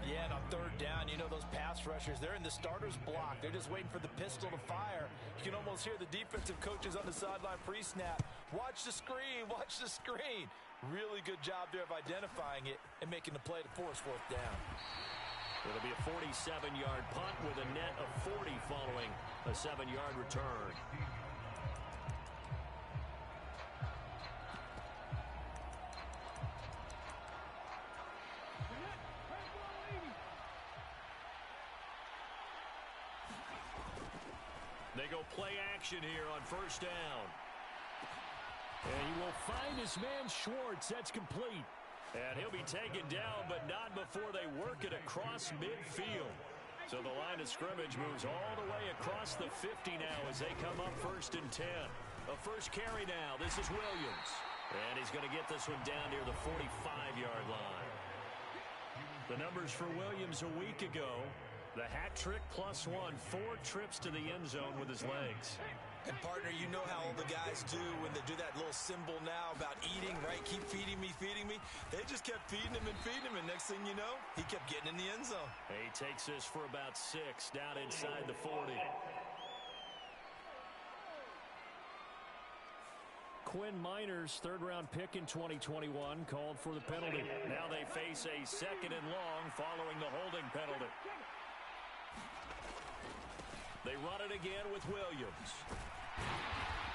Yeah, and on 3rd down, you know those pass rushers, they're in the starter's block. They're just waiting for the pistol to fire. You can almost hear the defensive coaches on the sideline pre-snap. Watch the screen, watch the screen. Really good job there of identifying it and making the play to force 4th down. It'll be a 47-yard punt with a net of 40 following a 7-yard return. They go play action here on 1st down. And he will find his man Schwartz. That's complete. And he'll be taken down, but not before they work it across midfield. So the line of scrimmage moves all the way across the 50 now as they come up 1st and 10. A first carry now. This is Williams. And he's going to get this one down near the 45-yard line. The numbers for Williams a week ago. The hat trick +1, 4 trips to the end zone with his legs. And, partner, you know how all the guys do when they do that little symbol now about eating, right? Keep feeding me, feeding me. They just kept feeding him and feeding him, and next thing you know, he kept getting in the end zone. He takes this for about 6 down inside the 40. Quinn Miners, 3rd-round pick in 2021, called for the penalty. Now they face a 2nd and long following the holding penalty. They run it again with Williams.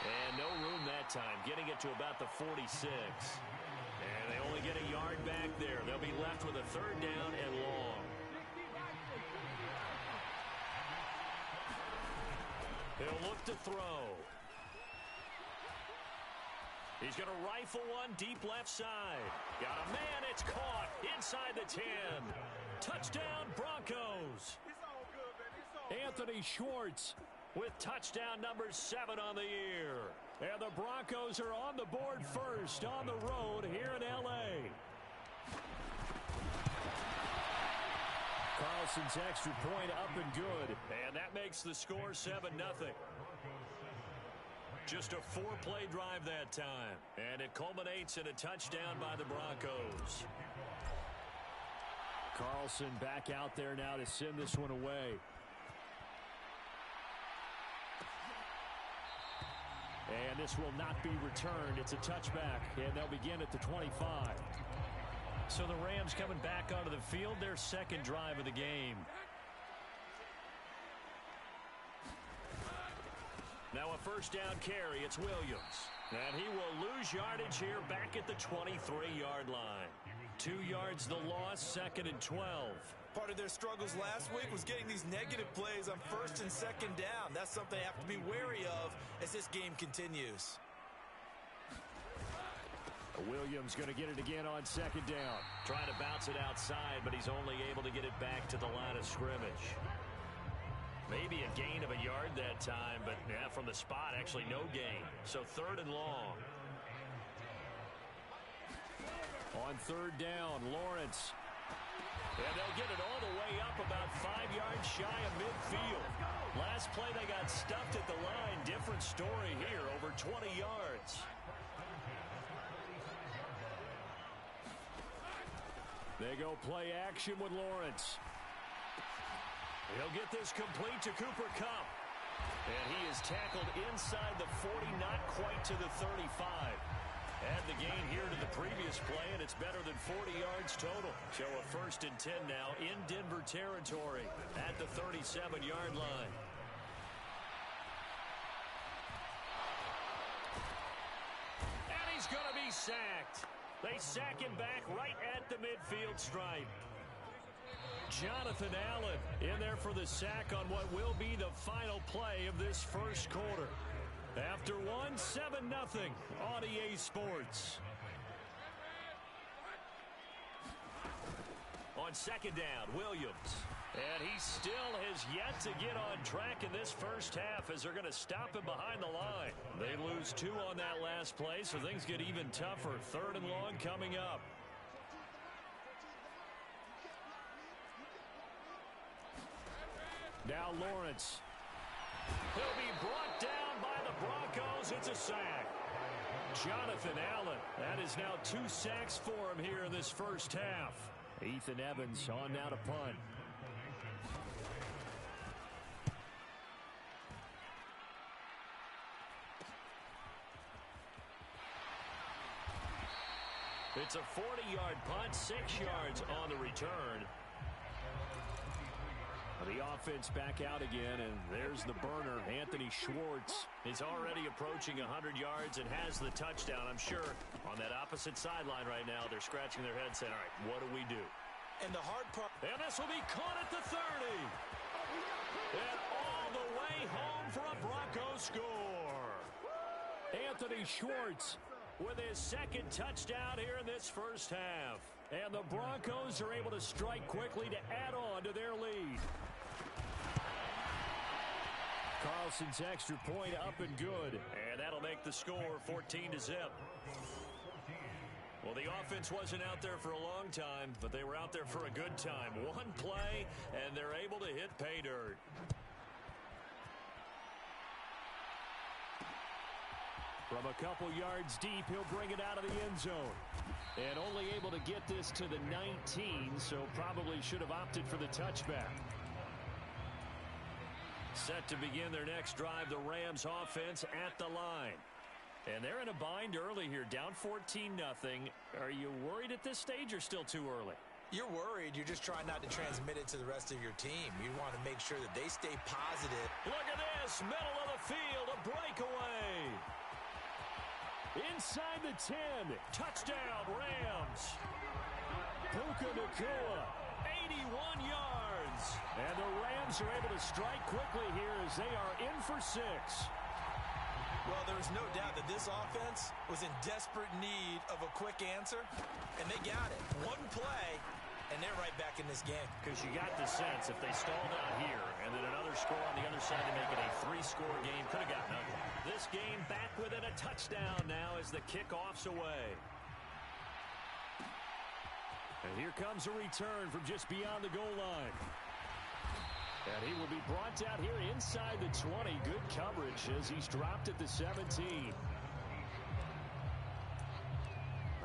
And no room that time, getting it to about the 46. And they only get a yard back there. They'll be left with a 3rd down and long. He'll look to throw. He's going to rifle one deep left side. Got a man, it's caught inside the 10. Touchdown, Broncos. Anthony Schwartz with touchdown number 7 on the year. And the Broncos are on the board first on the road here in L.A. Carlson's extra point up and good. And that makes the score 7-0. Just a 4-play drive that time. And it culminates in a touchdown by the Broncos. Carlson back out there now to send this one away. And this will not be returned. It's a touchback, and they'll begin at the 25. So the Rams coming back onto the field, their 2nd drive of the game. Now a 1st down carry, it's Williams. And he will lose yardage here back at the 23-yard line. 2 yards the loss, 2nd and 12. Part of their struggles last week was getting these negative plays on 1st and 2nd down. That's something they have to be wary of as this game continues. Williams going to get it again on 2nd down. Trying to bounce it outside, but he's only able to get it back to the line of scrimmage. Maybe a gain of a yard that time, but yeah, from the spot, actually no gain. So 3rd and long. On 3rd down, Lawrence. And they'll get it all the way up about 5 yards shy of midfield. Last play they got stuffed at the line. Different story here, over 20 yards. They go play action with Lawrence. He'll get this complete to Cooper Kupp. And he is tackled inside the 40, not quite to the 35. Add the gain here to the previous play, and it's better than 40 yards total. So a 1st and 10 now in Denver territory at the 37-yard line. And he's going to be sacked. They sack him back right at the midfield stripe. Jonathan Allen in there for the sack on what will be the final play of this first quarter. After one, 7-0 on EA Sports. On second down, Williams. And he still has yet to get on track in this first half as they're going to stop him behind the line. They lose 2 on that last play, so things get even tougher. 3rd and long coming up. Now Lawrence. He'll be brought down by the Broncos. It's a sack. Jonathan Allen. That is now 2 sacks for him here in this first half. Ethan Evans on now to punt. It's a 40-yard punt, 6 yards on the return. The offense back out again, and there's the burner. Anthony Schwartz is already approaching 100 yards and has the touchdown. I'm sure on that opposite sideline right now, they're scratching their heads saying, all right, what do we do? And the hard part. And this will be caught at the 30. And all the way home for a Broncos score. Anthony Schwartz with his second touchdown here in this first half. And the Broncos are able to strike quickly to add on to their lead. Carlson's extra point up and good. And that'll make the score 14-0. Well, the offense wasn't out there for a long time, but they were out there for a good time. One play, and they're able to hit pay dirt. From a couple yards deep, he'll bring it out of the end zone. And only able to get this to the 19, so probably should have opted for the touchback. Set to begin their next drive, the Rams offense at the line. And they're in a bind early here, down 14-0. Are you worried at this stage or still too early? You're worried. You're just trying not to transmit it to the rest of your team. You want to make sure that they stay positive. Look at this, middle of the field, a breakaway. Inside the 10, touchdown Rams. Puka Nacua, 81 yards. And the Rams are able to strike quickly here as they are in for 6. Well, there's no doubt that this offense was in desperate need of a quick answer, and they got it. One play, and they're right back in this game. Because you got the sense if they stalled out here and then another score on the other side to make it a 3-score game, could have gotten ugly. This game back within a touchdown now as the kickoff's away. And here comes a return from just beyond the goal line. And he will be brought down here inside the 20. Good coverage as he's dropped at the 17.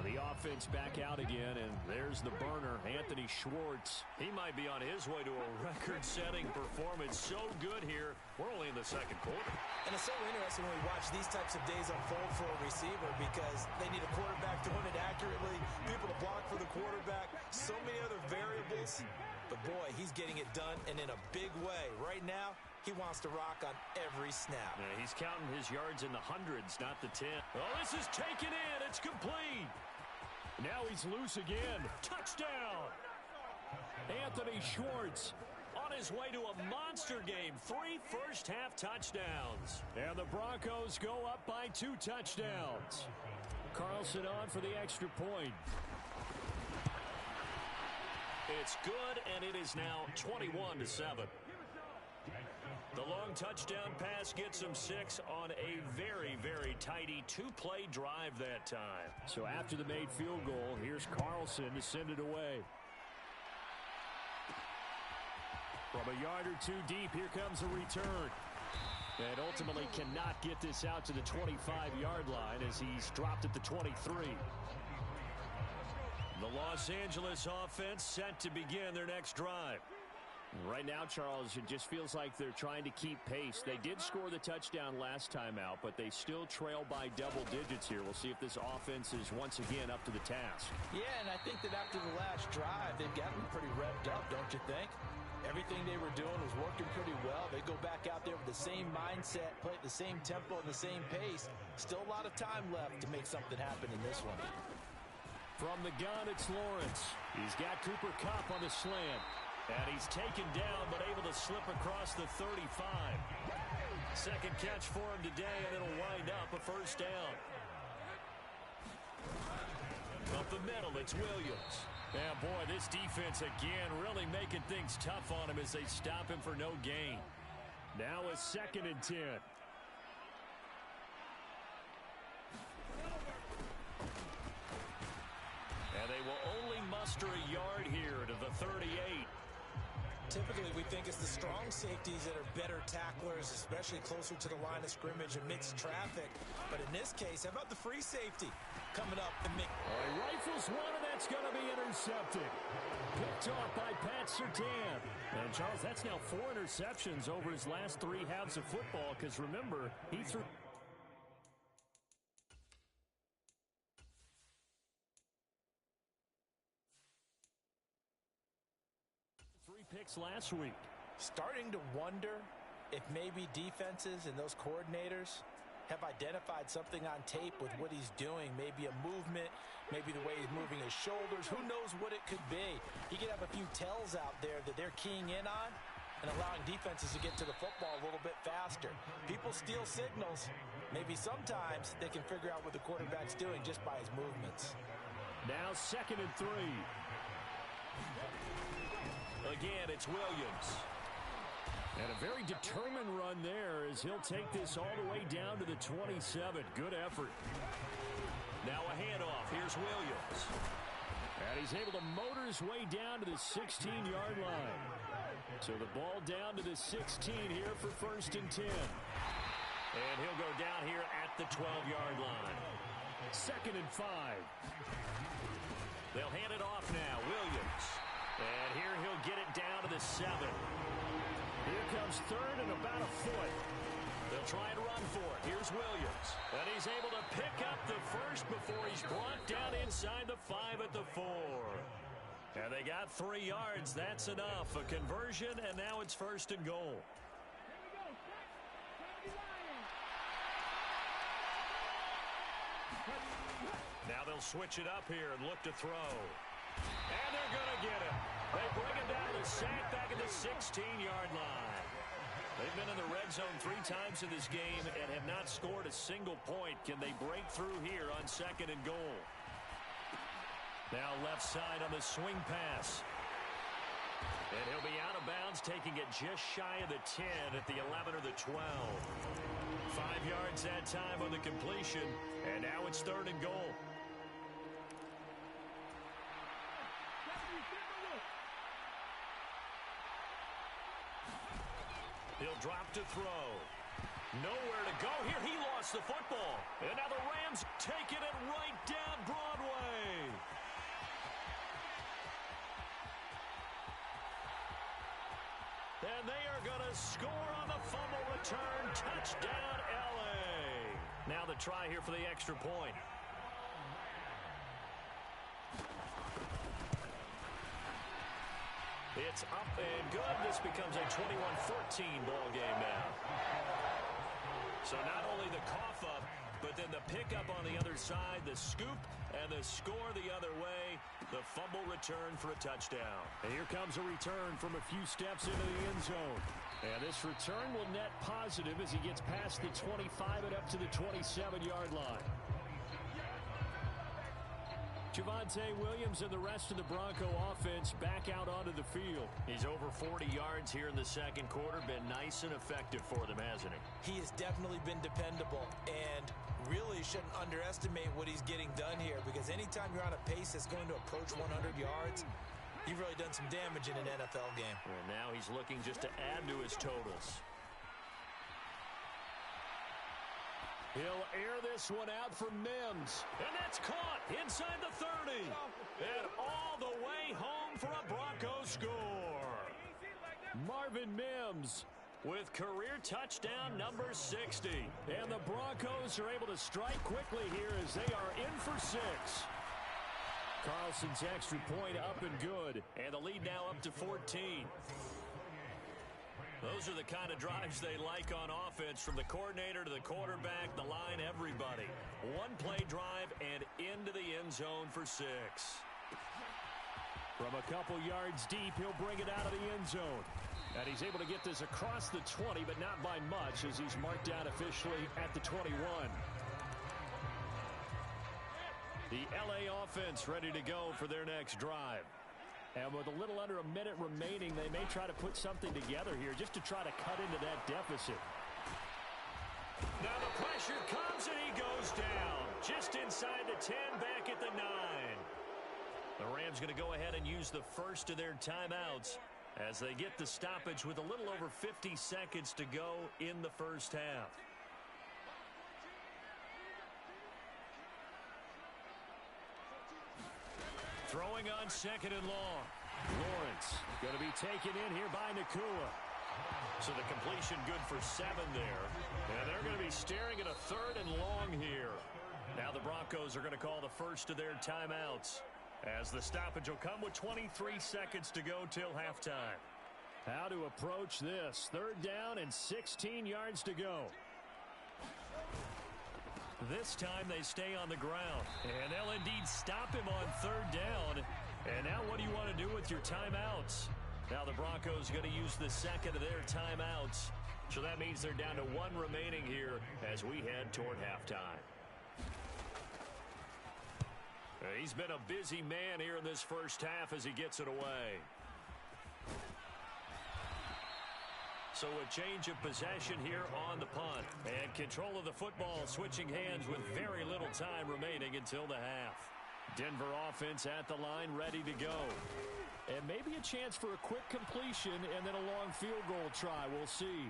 The offense back out again, and there's the burner, Anthony Schwartz. He might be on his way to a record-setting performance. So good here. We're only in the second quarter. And it's so interesting when we watch these types of days unfold for a receiver because they need a quarterback doing it accurately, people to block for the quarterback, so many other variables. But, boy, he's getting it done, and in a big way. Right now, he wants to rock on every snap. Yeah, he's counting his yards in the hundreds, not the 10. Oh, this is taken in. It's complete. Now he's loose again. Touchdown. Anthony Schwartz on his way to a monster game. 3 first-half touchdowns. And the Broncos go up by 2 touchdowns. Carlson on for the extra point. It's good, and it is now 21-7. The long touchdown pass gets him 6 on a very, very tidy 2-play drive that time. So after the made field goal, here's Carlson to send it away. From a yard or 2 deep, here comes a return. And ultimately cannot get this out to the 25-yard line as he's dropped at the 23. The Los Angeles offense set to begin their next drive. Right now, Charles, it just feels like they're trying to keep pace. They did score the touchdown last time out, but they still trail by double digits here. We'll see if this offense is once again up to the task. Yeah, and I think that after the last drive, they've gotten pretty revved up, don't you think? Everything they were doing was working pretty well. They go back out there with the same mindset, play at the same tempo and the same pace. Still a lot of time left to make something happen in this one. From the gun, it's Lawrence. He's got Cooper Kupp on the slant. And he's taken down, but able to slip across the 35. Second catch for him today, and it'll wind up a first down. Up the middle, it's Williams. Yeah, boy, this defense again really making things tough on him as they stop him for no gain. Now a 2nd and 10. And they will only muster a yard here to the 38. Typically, we think it's the strong safeties that are better tacklers, especially closer to the line of scrimmage amidst traffic. But in this case, how about the free safety coming up and make... He rifles one, and that's going to be intercepted. Picked off by Pat Surtain. And, Charles, that's now 4 interceptions over his last 3 halves of football, because, remember, he threw... 3 picks last week. Starting to wonder if maybe defenses and those coordinators have identified something on tape with what he's doing. Maybe a movement, maybe the way he's moving his shoulders. Who knows what it could be? He could have a few tells out there that they're keying in on and allowing defenses to get to the football a little bit faster. People steal signals. Maybe sometimes they can figure out what the quarterback's doing just by his movements. Now 2nd and 3. Again, it's Williams. And a very determined run there as he'll take this all the way down to the 27. Good effort. Now a handoff. Here's Williams. And he's able to motor his way down to the 16-yard line. So the ball down to the 16 here for 1st and 10. And he'll go down here at the 12-yard line. 2nd and 5. They'll hand it off now. Williams. And here he'll get it down to the 7. Here comes 3rd and about a foot. They'll try and run for it. Here's Williams. And he's able to pick up the first before he's brought down inside the 5 at the 4. And they got 3 yards. That's enough. A conversion, and now it's 1st and goal. Now they'll switch it up here and look to throw. And they're going to get it. They bring it down to the sack back at the 16-yard line. They've been in the red zone 3 times in this game and have not scored a single point. Can they break through here on 2nd and goal? Now left side on the swing pass. And he'll be out of bounds, taking it just shy of the 10 at the 11 or the 12. 5 yards that time on the completion. And now it's 3rd and goal. He'll drop to throw. Nowhere to go here. He lost the football. And now the Rams taking it right down Broadway. And they are going to score on the fumble return. Touchdown, L.A. Now the try here for the extra point. It's up and good. This becomes a 21-14 ball game now. So not only the cough up, but then the pickup on the other side, the scoop, and the score the other way. The fumble return for a touchdown. And here comes a return from a few steps into the end zone. And this return will net positive as he gets past the 25 and up to the 27-yard line. Javonte Williams and the rest of the Bronco offense back out onto the field. He's over 40 yards here in the 2nd quarter. Been nice and effective for them, hasn't he? He has definitely been dependable and really shouldn't underestimate what he's getting done here, because anytime you're on a pace that's going to approach 100 yards, you've really done some damage in an NFL game. And now he's looking just to add to his totals. He'll air this one out for Mims. And that's caught inside the 30. And all the way home for a Broncos score. Marvin Mims with career touchdown number 60. And the Broncos are able to strike quickly here as they are in for 6. Carlson's extra point up and good. And the lead now up to 14. Those are the kind of drives they like on offense, from the coordinator to the quarterback, the line, everybody. One play drive and into the end zone for 6. From a couple yards deep, he'll bring it out of the end zone. And he's able to get this across the 20, but not by much as he's marked down officially at the 21. The LA offense ready to go for their next drive. And with a little under a minute remaining, they may try to put something together here just to try to cut into that deficit. Now the pressure comes and he goes down. Just inside the 10, back at the 9. The Rams going to go ahead and use the first of their timeouts as they get the stoppage with a little over 50 seconds to go in the first half. Throwing on second and long. Lawrence going to be taken in here by Nakua. So the completion good for 7 there. And they're going to be staring at a 3rd and long here. Now the Broncos are going to call the first of their timeouts as the stoppage will come with 23 seconds to go till halftime. How to approach this. 3rd down and 16 yards to go. This time they stay on the ground. And they'll indeed stop him on 3rd down. And now what do you want to do with your timeouts? Now the Broncos are going to use the second of their timeouts. So that means they're down to 1 remaining here as we head toward halftime. He's been a busy man here in this first half as he gets it away. So a change of possession here on the punt. And control of the football switching hands with very little time remaining until the half. Denver offense at the line ready to go. And maybe a chance for a quick completion and then a long field goal try. We'll see.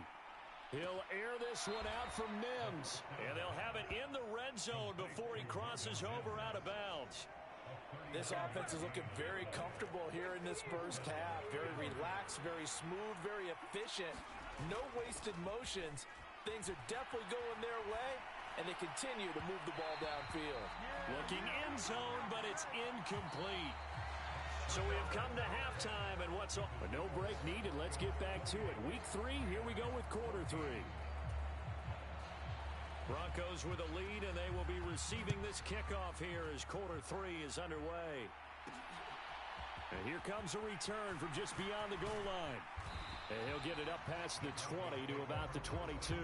He'll air this one out for Mims. And they'll have it in the red zone before he crosses over out of bounds. This offense is looking very comfortable here in this first half. Very relaxed, very smooth, very efficient. No wasted motions. Things are definitely going their way, and they continue to move the ball downfield. Looking end zone, but it's incomplete. So we have come to halftime, and what's all? But no break needed. Let's get back to it. Week 3, here we go with quarter 3. Broncos with a lead, and they will be receiving this kickoff here as quarter 3 is underway. And here comes a return from just beyond the goal line. And he'll get it up past the 20 to about the 22.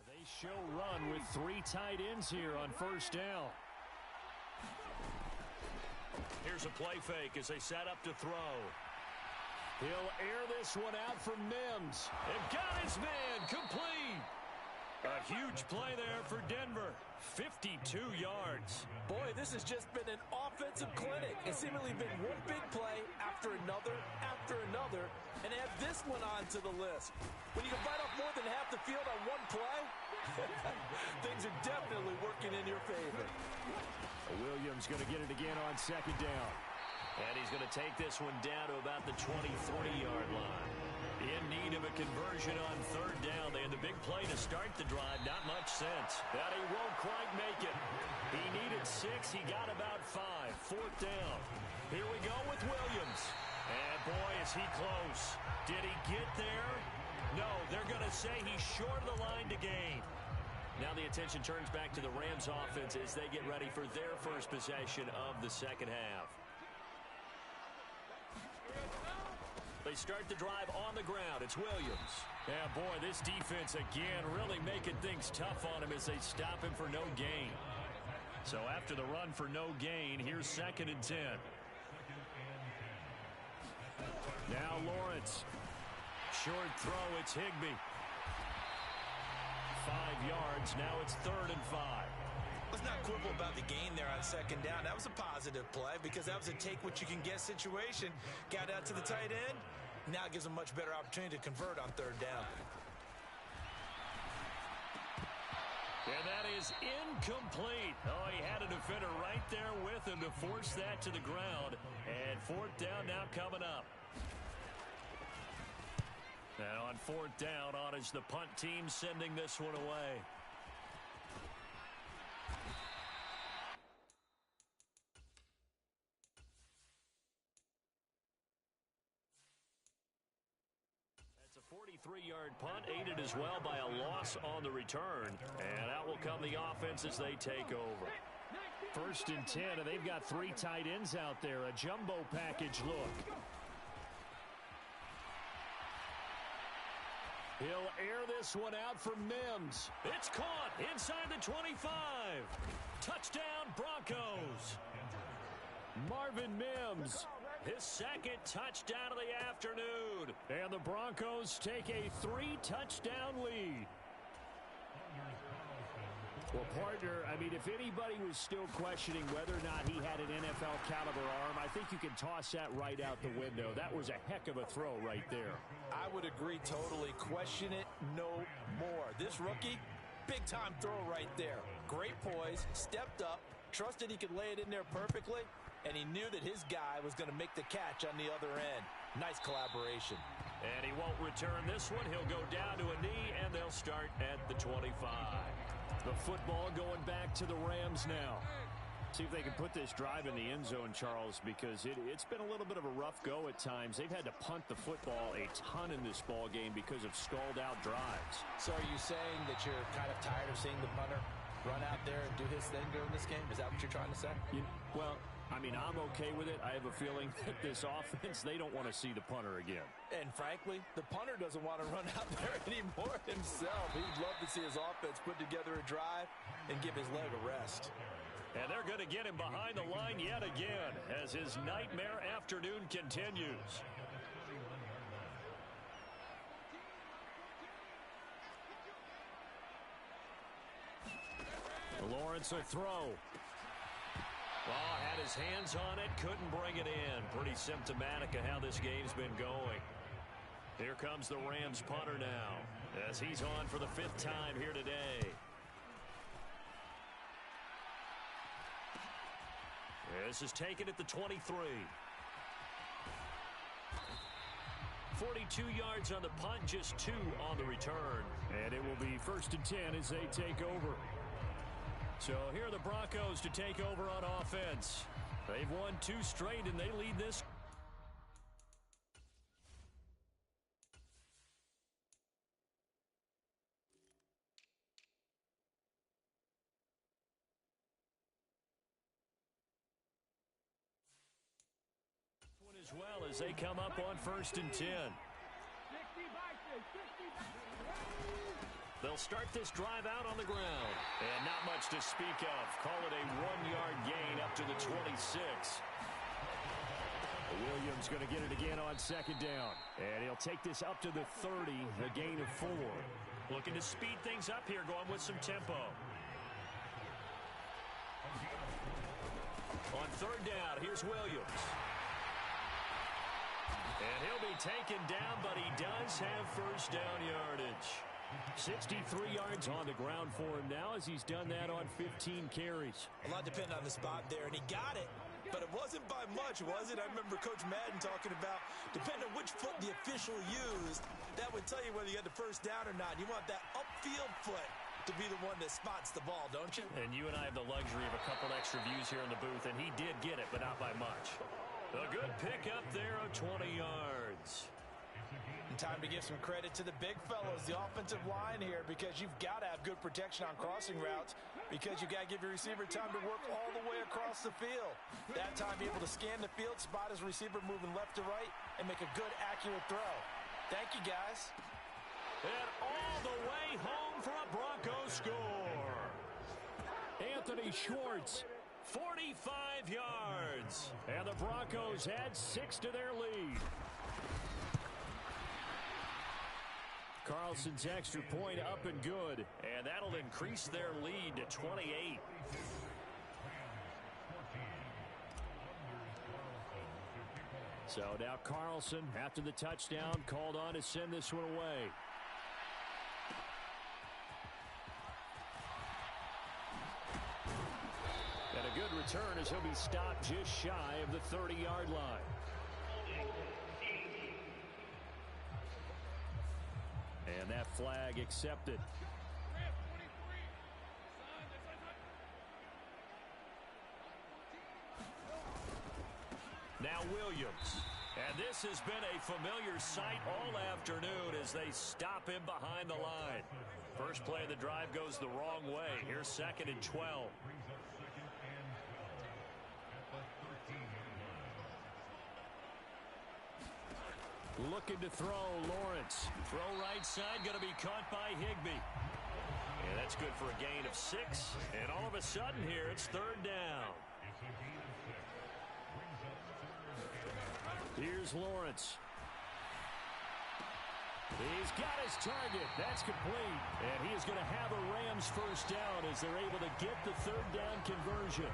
They show run with 3 tight ends here on first down. Here's a play fake as they set up to throw. He'll air this one out for Mims. And got his man complete. A huge play there for Denver. 52 yards. Boy, this has just been an offensive clinic. It's seemingly been one big play after another, and add this one on to the list. When you can bite off more than half the field on one play, things are definitely working in your favor. Williams going to get it again on second down. And he's going to take this one down to about the 23-yard line. In need of a conversion on third down. They had the big play to start the drive. Not much sense. That he won't quite make it. He needed 6. He got about 5. Fourth down. Here we go with Williams. And boy, is he close. Did he get there? No, they're going to say he's short of the line to gain. Now the attention turns back to the Rams offense as they get ready for their first possession of the second half. They start the drive on the ground. It's Williams. Yeah, boy, this defense again really making things tough on him as they stop him for no gain. So after the run for no gain, here's 2nd and 10. Now Lawrence. Short throw, it's Higbee. 5 yards, now it's 3rd and 5. Let's not quibble about the gain there on second down. That was a positive play because that was a take-what-you-can-get situation. Got out to the tight end. Now it gives them a much better opportunity to convert on third down. And that is incomplete. Oh, he had a defender right there with him to force that to the ground. And 4th down now coming up. And on 4th down, on is the punt team sending this one away. 23-yard punt, aided as well by a loss on the return. And out will come the offense as they take over. 1st and 10, and they've got 3 tight ends out there. A jumbo package look. He'll air this one out for Mims. It's caught inside the 25. Touchdown, Broncos. Marvin Mims. His 2nd touchdown of the afternoon. And the Broncos take a 3-touchdown lead. Well, partner, I mean, if anybody was still questioning whether or not he had an NFL caliber arm, I think you can toss that right out the window. That was a heck of a throw right there. I would agree totally. Question it no more. This rookie, big-time throw right there. Great poise, stepped up, trusted he could lay it in there perfectly, and he knew that his guy was going to make the catch on the other end. Nice collaboration. And he won't return this one. He'll go down to a knee, and they'll start at the 25. The football going back to the Rams now. See if they can put this drive in the end zone, Charles, because it's been a little bit of a rough go at times. They've had to punt the football a ton in this ball game because of stalled-out drives. So are you saying that you're kind of tired of seeing the punter run out there and do his thing during this game? Is that what you're trying to say? Well, I mean, I'm okay with it. I have a feeling that this offense, they don't want to see the punter again. And frankly, the punter doesn't want to run out there anymore himself. He'd love to see his offense put together a drive and give his leg a rest. And they're going to get him behind the line yet again as his nightmare afternoon continues. Lawrence will throw. Oh, had his hands on it, couldn't bring it in. Pretty symptomatic of how this game's been going. Here comes the Rams punter now as he's on for the 5th time here today. This is taken at the 23. 42 yards on the punt, just 2 on the return. And it will be 1st and 10 as they take over. So here are the Broncos to take over on offense. They've won 2 straight, and they lead this. As well as they come up on 1st and 10. They'll start this drive out on the ground. And not much to speak of. Call it a 1-yard gain up to the 26. Williams going to get it again on 2nd down. And he'll take this up to the 30, a gain of 4. Looking to speed things up here, going with some tempo. On 3rd down, here's Williams. And he'll be taken down, but he does have 1st down yardage. 63 yards on the ground for him now as he's done that on 15 carries. A lot depended on the spot there, and he got it, but it wasn't by much, was it? I remember Coach Madden talking about, depending on which foot the official used, that would tell you whether you had the 1st down or not. You want that upfield foot to be the one that spots the ball, don't you? And you and I have the luxury of a couple extra views here in the booth, and he did get it, but not by much. A good pick up there of 20 yards. And time to give some credit to the big fellows, the offensive line here, because you've got to have good protection on crossing routes, because you've got to give your receiver time to work all the way across the field. That time, be able to scan the field, spot his receiver moving left to right, and make a good, accurate throw. Thank you, guys. And all the way home for a Broncos score. Anthony Schwartz. 45 yards. And the Broncos add 6 to their lead. Carlson's extra point up and good. And that'll increase their lead to 28. So now Carlson, after the touchdown, called on to send this one away. And a good return as he'll be stopped just shy of the 30-yard line. And that flag accepted. Now Williams. And this has been a familiar sight all afternoon as they stop him behind the line. First play of the drive goes the wrong way. Here's 2nd and 12. Looking to throw, Lawrence. Throw right side, going to be caught by Higbee. And that's good for a gain of 6. And all of a sudden here, it's 3rd down. Here's Lawrence. He's got his target. That's complete. And he is going to have a Rams first down as they're able to get the 3rd down conversion.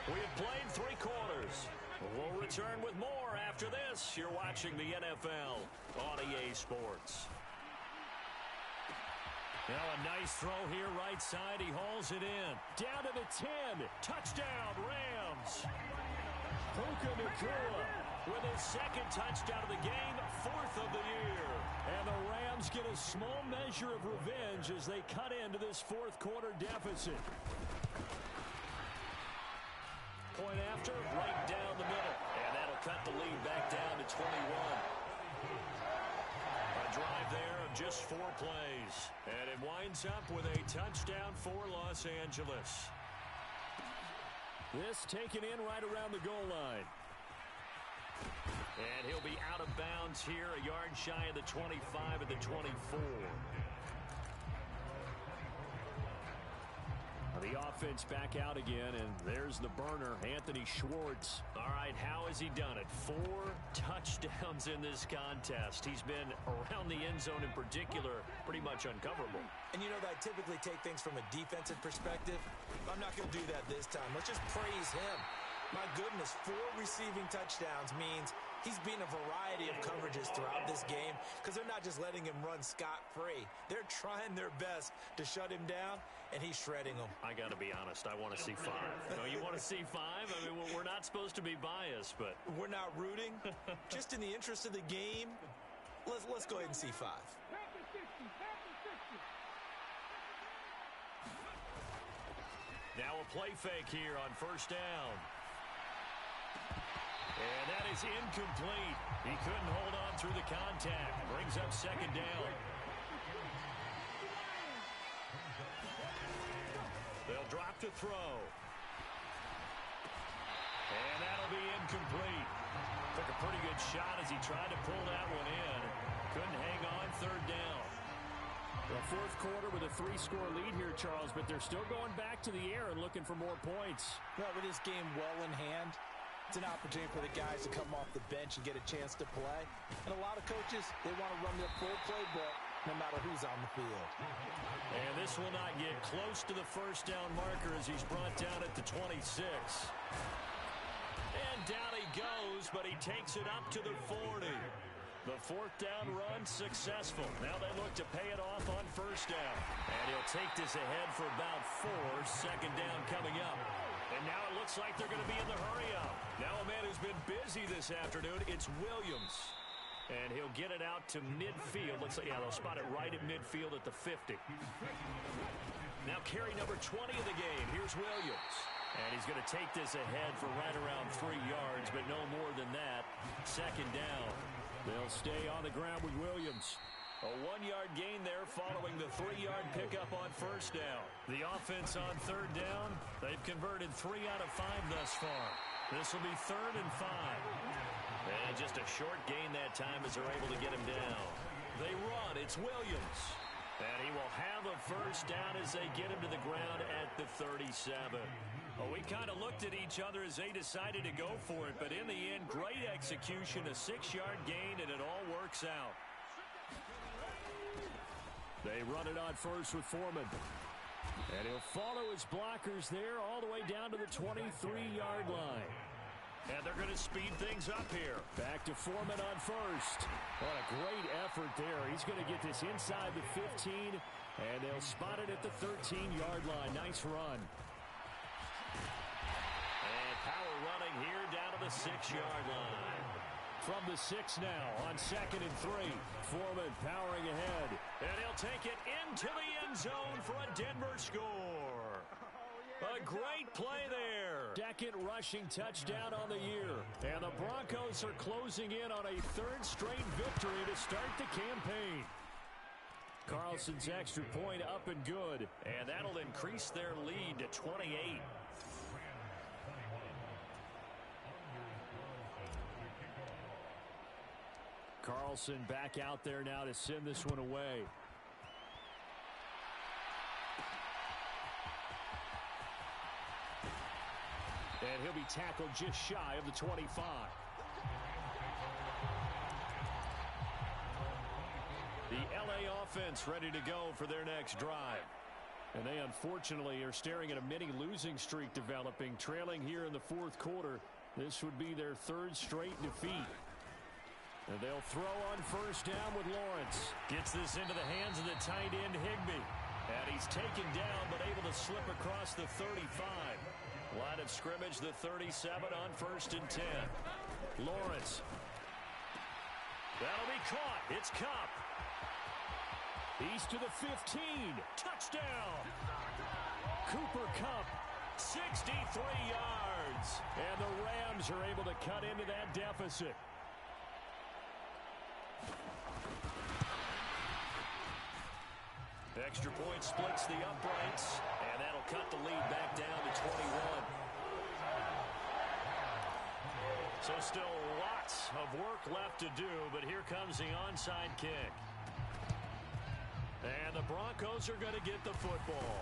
We have played 3 quarters. We'll return with more after this. You're watching the NFL on EA Sports. Now a nice throw here right side. He hauls it in. Down to the 10. Touchdown, Rams. Puka Nacua with his 2nd touchdown of the game, 4th of the year. And the Rams get a small measure of revenge as they cut into this 4th quarter deficit. Point after, right down the middle. And that'll cut the lead back down to 21. A drive there of just 4 plays. And it winds up with a touchdown for Los Angeles. This taken in right around the goal line. And he'll be out of bounds here, a yard shy of the 25 at the 24. The offense back out again, and there's the burner, Anthony Schwartz. All right, how has he done it? 4 touchdowns in this contest. He's been around the end zone in particular, pretty much uncoverable. And you know that I typically take things from a defensive perspective. I'm not going to do that this time. Let's just praise him. My goodness, 4 receiving touchdowns means he's been a variety of coverages throughout this game because they're not just letting him run scot-free. They're trying their best to shut him down, and he's shredding them. I got to be honest, I want to see 5. No, you want to see 5? I mean, we're not supposed to be biased, but... We're not rooting. Just in the interest of the game, let's go ahead and see 5. Now a play fake here on 1st down. And that is incomplete. He couldn't hold on through the contact. Brings up 2nd down. They'll drop to throw. And that'll be incomplete. Took a pretty good shot as he tried to pull that one in. Couldn't hang on, 3rd down. The 4th quarter with a 3-score lead here, Charles, but they're still going back to the air and looking for more points. Well, with this game well in hand, it's an opportunity for the guys to come off the bench and get a chance to play. And a lot of coaches, they want to run their full playbook no matter who's on the field. And this will not get close to the 1st down marker as he's brought down at the 26. And down he goes, but he takes it up to the 40. The 4th down run successful. Now they look to pay it off on 1st down. And he'll take this ahead for about 4. 2nd down coming up. And now it looks like they're going to be in the hurry-up. Now a man who's been busy this afternoon, it's Williams. And he'll get it out to midfield. Looks like, yeah, they'll spot it right at midfield at the 50. Now carry number 20 of the game. Here's Williams. And he's going to take this ahead for right around 3 yards, but no more than that. 2nd down. They'll stay on the ground with Williams. A 1-yard gain there following the 3-yard pickup on 1st down. The offense on 3rd down, they've converted 3 out of 5 thus far. This will be 3rd and 5. And just a short gain that time as they're able to get him down. They run. It's Williams. And he will have a 1st down as they get him to the ground at the 37. Well, we kind of looked at each other as they decided to go for it. But in the end, great execution, a 6-yard gain, and it all works out. They run it on 1st with Foreman. And he'll follow his blockers there all the way down to the 23-yard line. And they're going to speed things up here. Back to Foreman on 1st. What a great effort there. He's going to get this inside the 15, and they'll spot it at the 13-yard line. Nice run. And power running here down to the 6-yard line. From the 6 now on 2nd and 3. Foreman powering ahead. And he'll take it into the end zone for a Denver score. A great play there. Second rushing touchdown on the year. And the Broncos are closing in on a third straight victory to start the campaign. Carlson's extra point up and good. And that'll increase their lead to 28. Carlson back out there now to send this one away. And he'll be tackled just shy of the 25. The LA offense ready to go for their next drive. And they unfortunately are staring at a mini losing streak developing, trailing here in the fourth quarter. This would be their third straight defeat. And they'll throw on first down with Lawrence. Gets this into the hands of the tight end, Higbee. And he's taken down, but able to slip across the 35. Line of scrimmage, the 37 on 1st and 10. Lawrence. That'll be caught. It's Kupp. He's to the 15. Touchdown. Cooper Kupp. 63 yards. And the Rams are able to cut into that deficit. Extra point splits the uprights, and that'll cut the lead back down to 21. So still lots of work left to do, but here comes the onside kick. And the Broncos are going to get the football.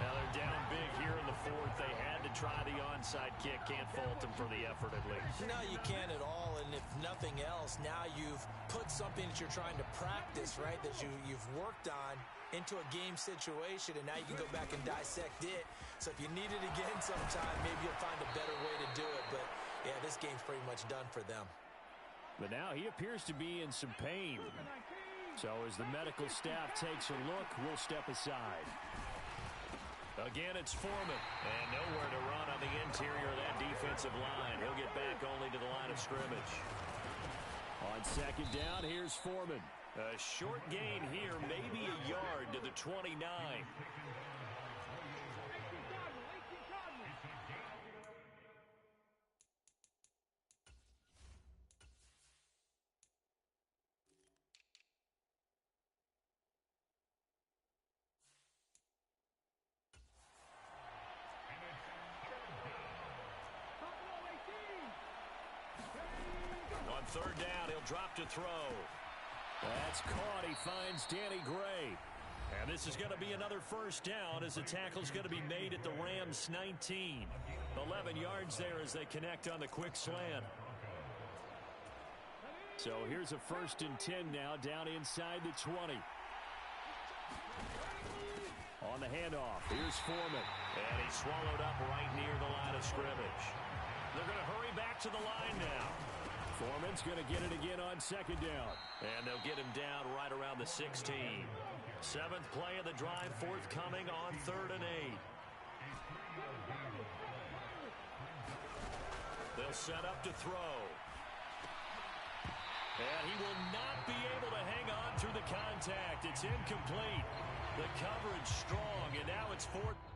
Now they're down big here in the fourth. They had to try the onside kick. Can't fault them for the effort at least. No, you can't at all. And if nothing else, now you've put something that you're trying to practice, right, that you've worked on into a game situation, and now you can go back and dissect it. So if you need it again sometime, maybe you'll find a better way to do it. But, yeah, this game's pretty much done for them. But now he appears to be in some pain. So as the medical staff takes a look, we'll step aside. Again, it's Foreman. And nowhere to run on the interior of that defensive line. He'll get back only to the line of scrimmage. On second down, here's Foreman. A short gain here, maybe a yard to the 29. On third down, he'll drop to throw. That's caught. He finds Danny Gray. And this is going to be another first down as the tackle's going to be made at the Rams' 19. 11 yards there as they connect on the quick slant. So here's a 1st and 10 now down inside the 20. On the handoff, here's Foreman. And he's swallowed up right near the line of scrimmage. They're going to hurry back to the line now. Foreman's going to get it again on second down. And they'll get him down right around the 16. 7th play of the drive forthcoming on 3rd and 8. They'll set up to throw. And he will not be able to hang on through the contact. It's incomplete. The coverage strong, and now it's 4th.